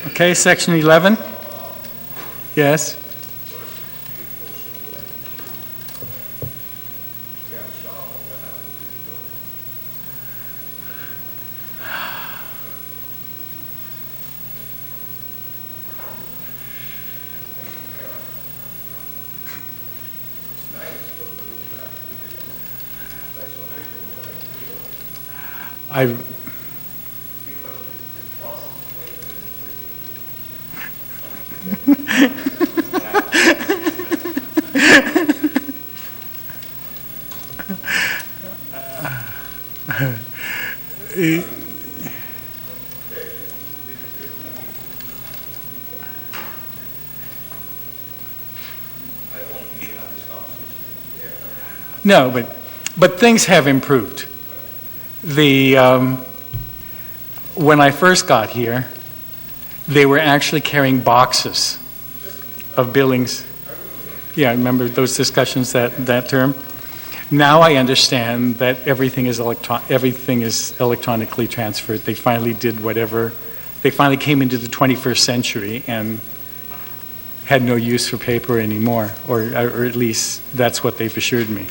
Okay, section 11. Yes. I No, but things have improved. When I first got here, they were actually carrying boxes of billings. Yeah, I remember those discussions that term. Now I understand that everything is electronically transferred. They finally did whatever. They finally came into the 21st century and had no use for paper anymore, or at least that's what they've assured me.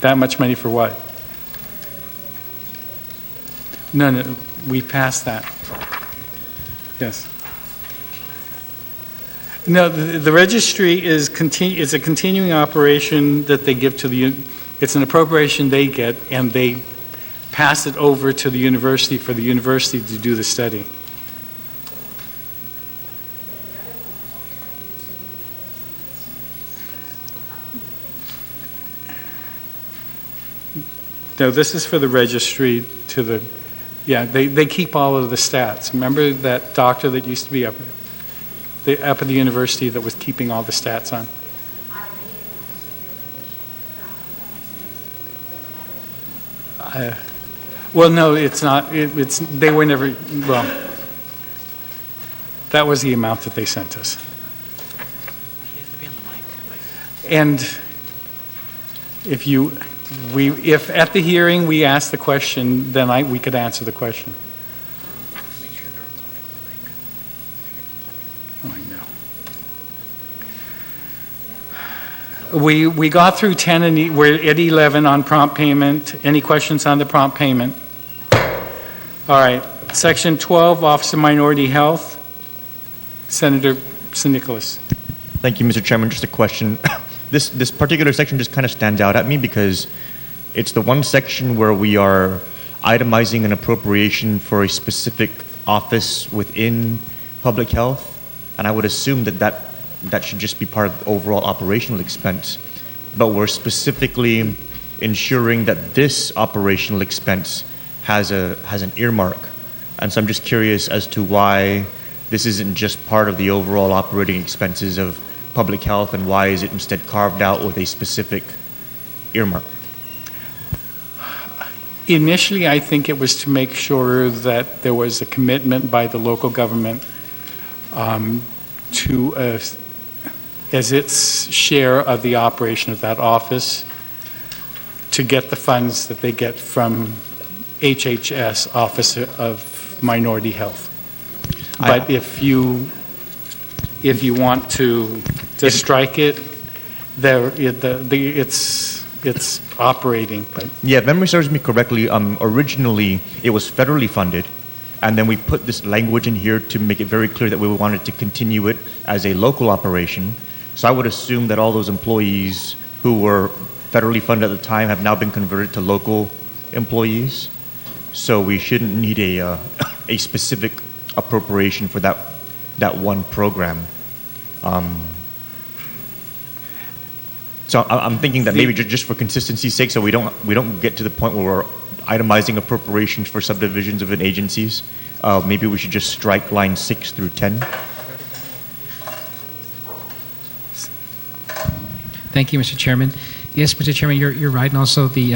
That much money for what? No, we passed that. Yes. No, the registry is a continuing operation that they give to it's an appropriation they get, and they pass it over to the university for the university to do the study. No, this is for the registry they keep all of the stats. Remember that doctor that used to be up at the university that was keeping all the stats on? Well, no, it's not. They were never, well, that was the amount that they sent us. And if at the hearing we asked the question, then we could answer the question. Oh, I know. We got through 10 and we're at 11 on prompt payment. Any questions on the prompt payment? All right. Section 12, Office of Minority Health. Senator Nicholas. Thank you, Mr. Chairman. Just a question. This particular section just kind of stands out at me because it's the one section where we are itemizing an appropriation for a specific office within public health, and I would assume that should just be part of the overall operational expense. But we're specifically ensuring that this operational expense has an earmark, and so I'm just curious as to why this isn't just part of the overall operating expenses of public health, and why is it instead carved out with a specific earmark? Initially, I think it was to make sure that there was a commitment by the local government to, as its share of the operation of that office, to get the funds that they get from HHS, Office of Minority Health. But if you want to strike it, it's operating. But yeah, if memory serves me correctly, originally it was federally funded, and then we put this language in here to make it very clear that we wanted to continue it as a local operation. So I would assume that all those employees who were federally funded at the time have now been converted to local employees. So we shouldn't need a specific appropriation for that one program. So I'm thinking that maybe just for consistency's sake, so we don't get to the point where we're itemizing appropriations for subdivisions of agencies, maybe we should just strike line 6 through 10. Thank you, Mr. Chairman. Yes, Mr. Chairman, you're right, and also the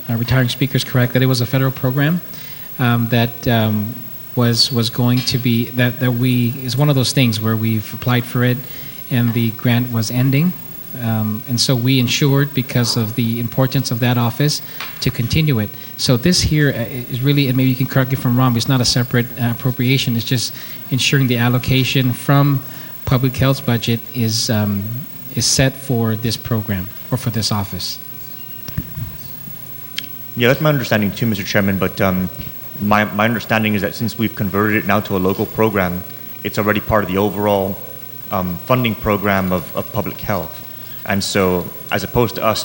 retiring speaker is correct that it was a federal program that was going to be that we is one of those things where we've applied for it, and the grant was ending, and so we ensured because of the importance of that office to continue it. So this here is really, and maybe you can correct me if I'm wrong, but it's not a separate appropriation. It's just ensuring the allocation from public health budget is set for this program or for this office. Yeah, that's my understanding too, Mr. Chairman, but my understanding is that since we've converted it now to a local program, it's already part of the overall funding program of public health. And so as opposed to us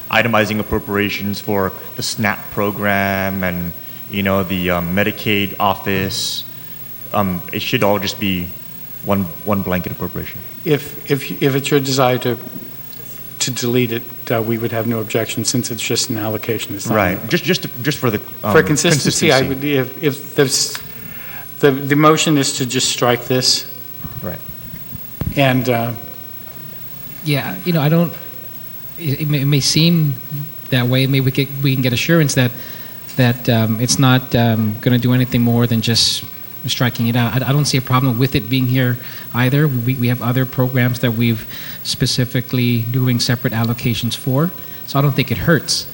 itemizing appropriations for the SNAP program and, you know, the Medicaid office, it should all just be one blanket appropriation. If it's your desire to delete it, we would have no objection since it's just an allocation. It's not Right. Just for the for consistency, I would if there's the motion is to just strike this. Right. And Yeah, you know, I don't. It may seem that way. Maybe we can get assurance that it's not going to do anything more than just striking it out. I don't see a problem with it being here either. We have other programs that we've specifically doing separate allocations for, so I don't think it hurts.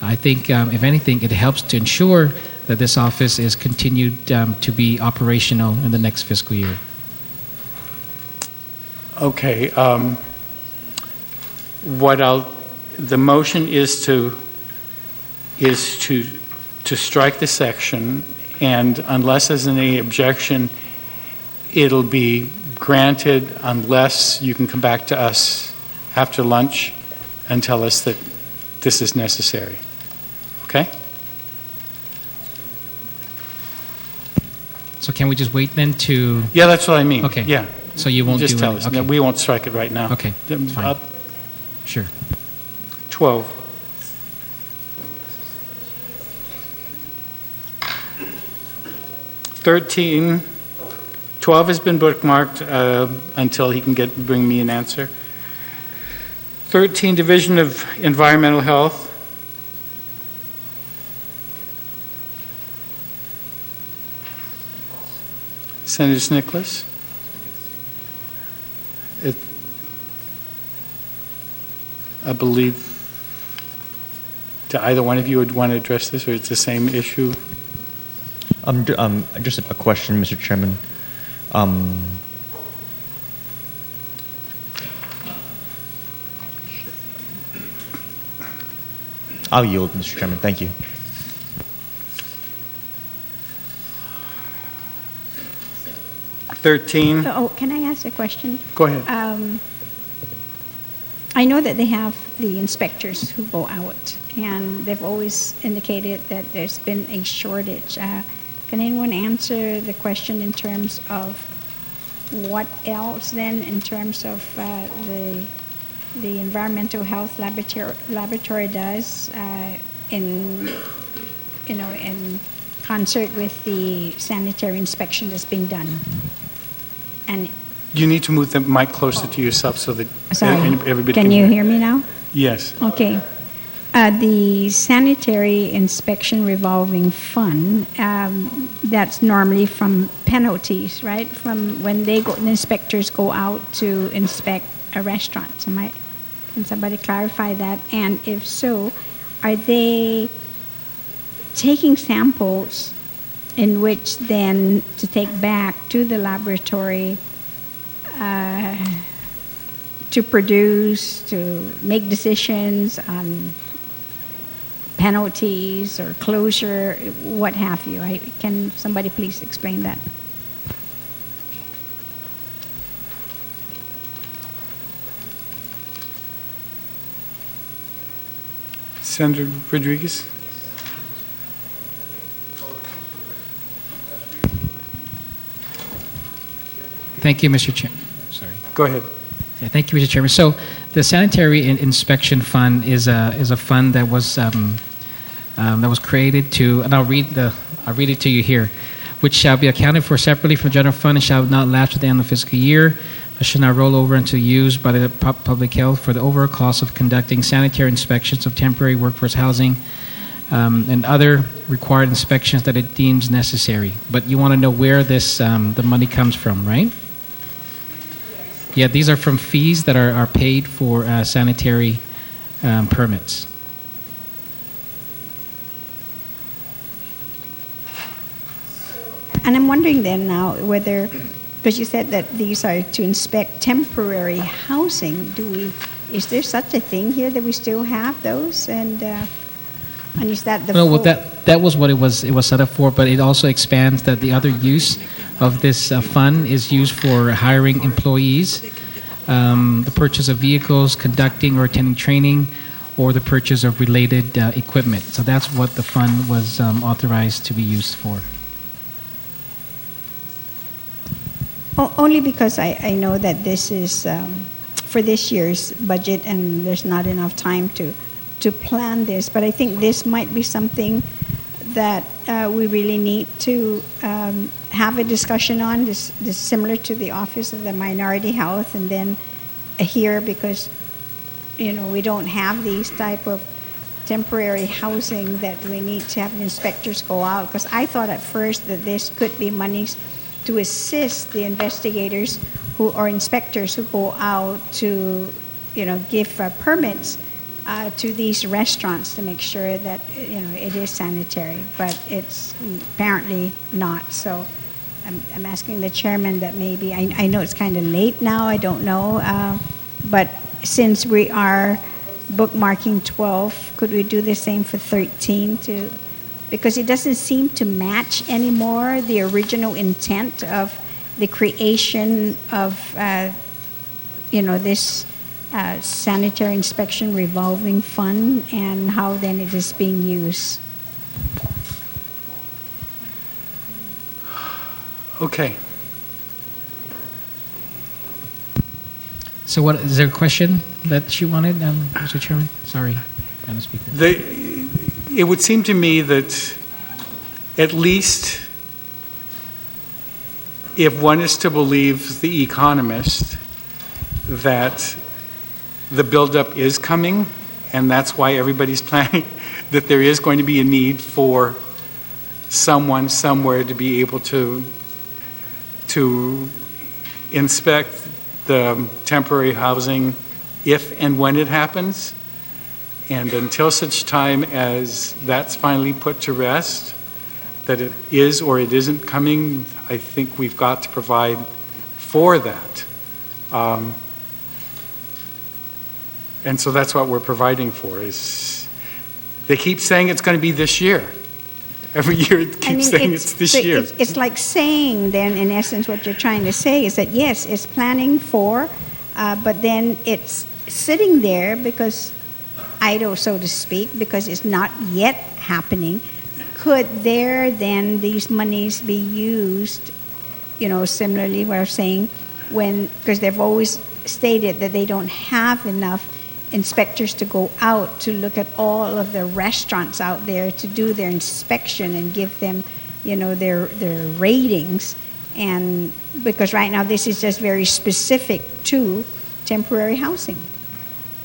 I think, if anything, it helps to ensure that this office is continued to be operational in the next fiscal year. okay, the motion is to strike the section, and unless there's any objection, it'll be granted unless you can come back to us after lunch and tell us that this is necessary. Okay? So can we just wait then to? Yeah, that's what I mean. Okay. Yeah. So you won't just do tell any- us. okay. No, we won't strike it right now. Okay, that's fine. Sure. 12. (13) 12 has been bookmarked until he can bring me an answer. 13, Division of Environmental Health. Senator Nicholas. I believe, do either one of you would want to address this, or it's the same issue? Just a question, Mr. Chairman. I'll yield, Mr. Chairman. Thank you. (13) Oh, can I ask a question? Go ahead. I know that they have the inspectors who go out, and they've always indicated that there's been a shortage. Can anyone answer the question in terms of what else then in terms of the environmental health laboratory does in concert with the sanitary inspection that's being done? And You need to move the mic closer to yourself so that sorry, everybody can you hear me now? Yes. Okay. The sanitary inspection revolving fund, that's normally from penalties, right? From when the inspectors go out to inspect a restaurant. Can somebody clarify that? And if so, are they taking samples in which then to take back to the laboratory to produce, to make decisions on penalties or closure, what have you? Can somebody please explain that? Senator Rodriguez? Thank you, Mr. Chairman. Sorry. Go ahead. Yeah, thank you, Mr. Chairman. So, the Sanitary Inspection Fund is a fund that was created to, and I'll read it to you here. which shall be accounted for separately from general fund and shall not lapse at the end of the fiscal year, but should not roll over into use by the public health for the overall cost of conducting sanitary inspections of temporary workforce housing and other required inspections that it deems necessary. But you want to know where this the money comes from, right? Yeah, these are from fees that are paid for sanitary permits. And I'm wondering then now whether, because you said that these are to inspect temporary housing, is there such a thing here that we still have those? And is that the No, well, full- that was what it was set up for, but it also expands that the other use of this fund is used for hiring employees, the purchase of vehicles, conducting or attending training, or the purchase of related equipment. So that's what the fund was authorized to be used for. Only because I know that this is for this year's budget and there's not enough time to plan this, but I think this might be something that we really need to have a discussion on. This similar to the Office of the Minority Health, and then here, because we don't have these type of temporary housing that we need to have inspectors go out, because I thought at first that this could be monies to assist the investigators or inspectors who go out to give permits to these restaurants to make sure that it is sanitary, but it's apparently not. So I'm asking the chairman that maybe I know it's kind of late now, I don't know, but since we are bookmarking 12, could we do the same for 13 too? Because it doesn't seem to match anymore the original intent of the creation of this sanitary inspection revolving fund and how then it is being used. Okay. So what is there a question that you wanted, Mr. Chairman? Sorry, Madam Speaker. It would seem to me that at least if one is to believe The Economist, that the buildup is coming, and that's why everybody's planning, that there is going to be a need for someone somewhere to be able to inspect the temporary housing if and when it happens. And until such time as that's finally put to rest, that it is or it isn't coming, I think we've got to provide for that. And so that's what we're providing for. Is they keep saying it's going to be this year. Every year it keeps saying it's this year. It's like saying then, in essence, what you're trying to say is that yes, it's planning for, but then it's sitting there because idle, so to speak, because it's not yet happening. Could there then these monies be used, similarly what I'm saying, because they've always stated that they don't have enough inspectors to go out to look at all of the restaurants out there to do their inspection and give them, their ratings. And because right now this is just very specific to temporary housing.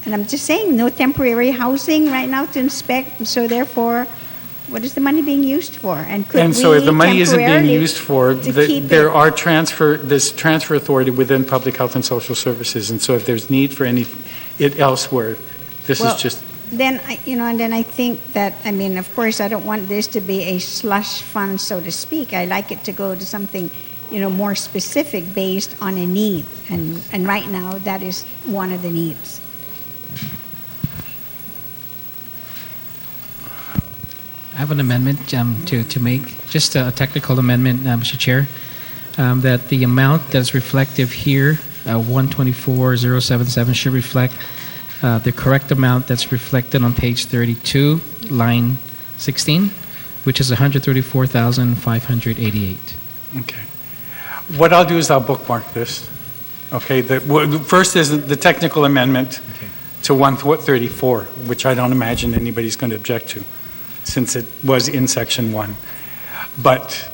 And I'm just saying, no temporary housing right now to inspect, so therefore, what is the money being used for? And so if the money isn't being used for, there are this transfer authority within Public Health and Social Services, and so if there's need for it elsewhere, this is just... Then, and then I think that, of course, I don't want this to be a slush fund, so to speak. I like it to go to something, more specific based on a need. And right now, that is one of the needs. I have an amendment to make, just a technical amendment, Mr. Chair, that the amount that's reflective here, 124,077, should reflect the correct amount that's reflected on page 32, line 16, which is 134,588. Okay. What I'll do is I'll bookmark this. Okay. First is the technical amendment to 134, which I don't imagine anybody's going to object to, since it was in Section 1. But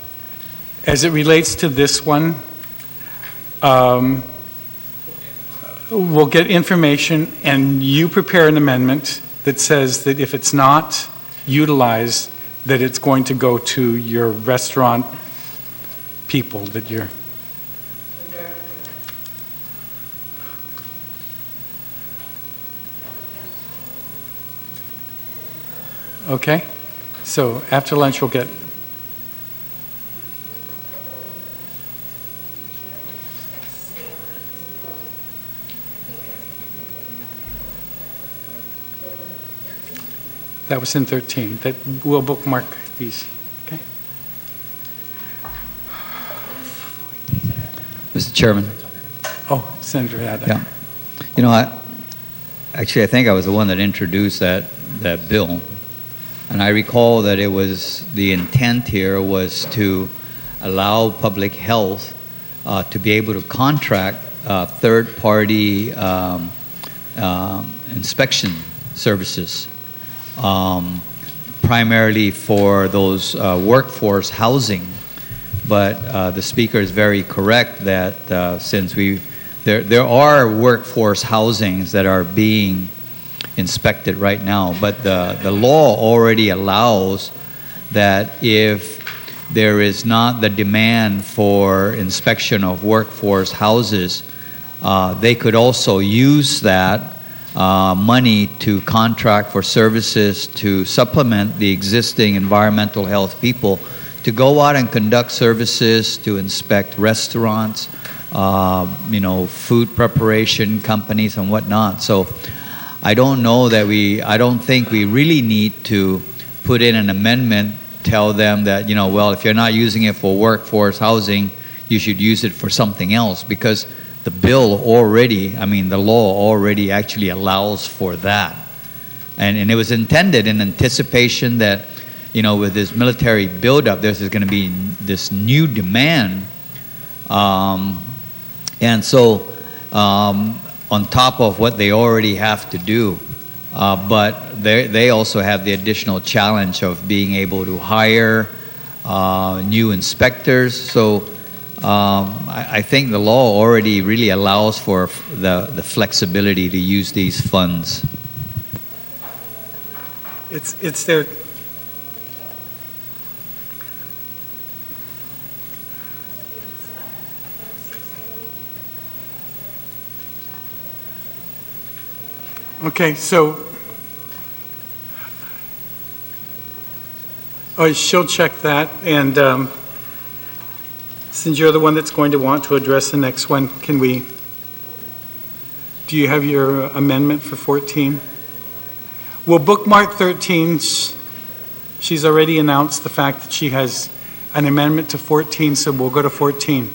As it relates to this one, we'll get information, and you prepare an amendment that says that if it's not utilized, that it's going to go to your restaurant people that you're... Okay, so after lunch we'll get... That was in 13. That we'll bookmark these. Okay. Mr. Chairman. Oh, Senator Haddad. Yeah. You know, I think I was the one that introduced that bill. And I recall that it was, the intent here was to allow public health to be able to contract third-party inspection services, primarily for those workforce housing. But the speaker is very correct that since there are workforce housings that are being inspected right now, but the law already allows that if there is not the demand for inspection of workforce houses, they could also use that money to contract for services to supplement the existing environmental health people to go out and conduct services to inspect restaurants, food preparation companies and whatnot. So I don't think we really need to put in an amendment, tell them that, well, if you're not using it for workforce housing, you should use it for something else, because the bill already, the law already actually allows for that. And it was intended in anticipation that, with this military buildup, there's going to be this new demand. And so, on top of what they already have to do, but they also have the additional challenge of being able to hire new inspectors. So I think the law already really allows for the flexibility to use these funds. It's there. Okay, so she'll check that, and since you're the one that's going to want to address the next one, do you have your amendment for 14? We'll bookmark 13. She's already announced the fact that she has an amendment to 14, so we'll go to 14.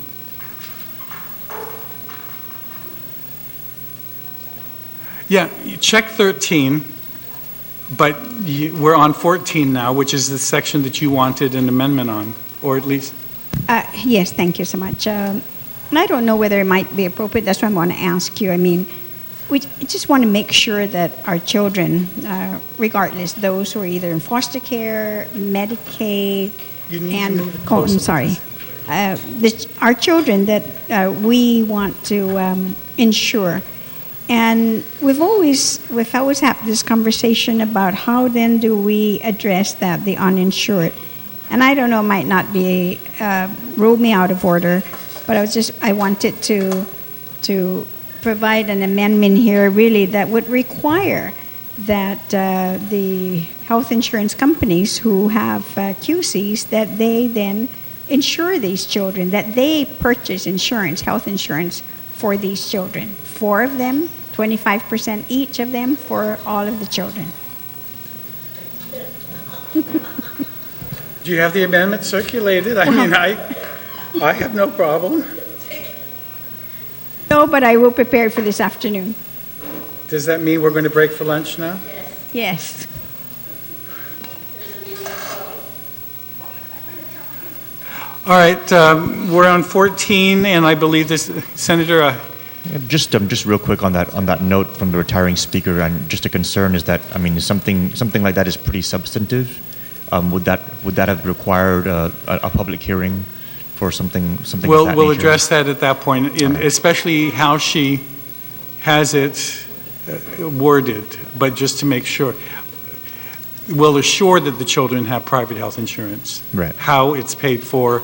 Yeah, you check 13, but we're on 14 now, which is the section that you wanted an amendment on, or at least... Yes, thank you so much. And I don't know whether it might be appropriate. That's why I want to ask you. We just want to make sure that our children, regardless, those who are either in foster care, Medicaid, our children that we want to insure. And we've always had this conversation about how then do we address that, the uninsured. And I don't know, it might not be rule me out of order, but I wanted to provide an amendment here really that would require that the health insurance companies who have QCs, that they then insure these children, that they purchase insurance, health insurance for these children. 4 of them, 25% each of them for all of the children. Do you have the amendment circulated? I have no problem. No, but I will prepare it for this afternoon. Does that mean we're going to break for lunch now? Yes. All right, we're on 14, and I believe this, Senator... Just real quick on that note from the retiring speaker, and just a concern is that something like that is pretty substantive. Would that have required a public hearing for something of that We'll nature. address that at that point, especially how she has it worded, but just to make sure. We'll assure that the children have private health insurance. Right. How it's paid for,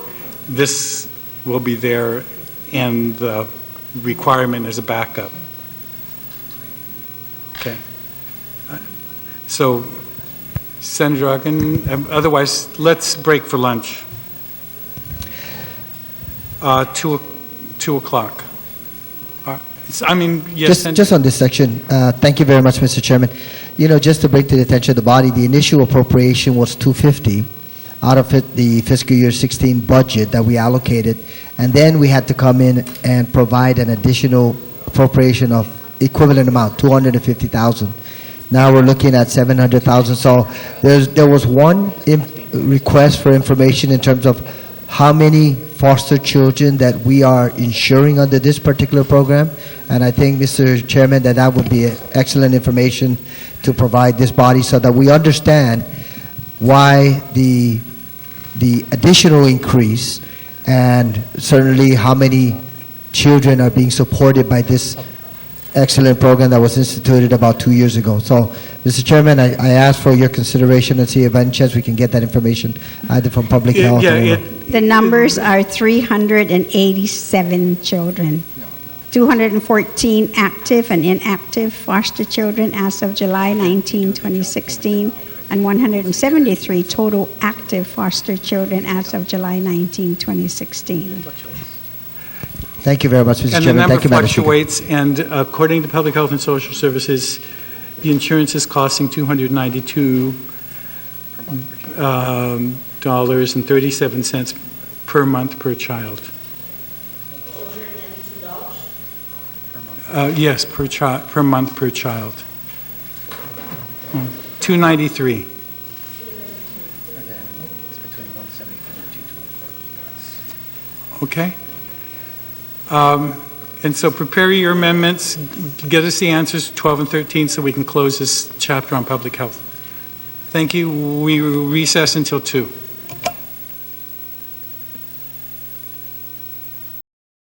this will be there, and the requirement as a backup. Okay. So, Senator Ogden, otherwise, let's break for lunch. 2 o'clock. I mean, yes. Just on this section, thank you very much, Mr. Chairman. You know, just to bring to the attention of the body, the initial appropriation was $250 out of the fiscal year 16 budget that we allocated, and then we had to come in and provide an additional appropriation of equivalent amount, $250,000. Now we're looking at $700,000. So there was one request for information in terms of how many foster children that we are insuring under this particular program. And I think, Mr. Chairman, that would be excellent information to provide this body so that we understand why the additional increase, and certainly how many children are being supported by this excellent program that was instituted about 2 years ago. So, Mr. Chairman, I ask for your consideration and see if by any chance we can get that information either from public health or... The numbers are 387 children. 214 active and inactive foster children as of July 19, 2016, and 173 total active foster children as of July 19, 2016. Thank you very much, Mr. And Chairman. the Thank you, number Madam Speaker. fluctuates, and according to Public Health and Social Services, the insurance is costing $292.37 per month per child. Yes, per month per child. $293. Okay. And so prepare your amendments, get us the answers 12 and 13 so we can close this chapter on public health. Thank you. We recess until 2.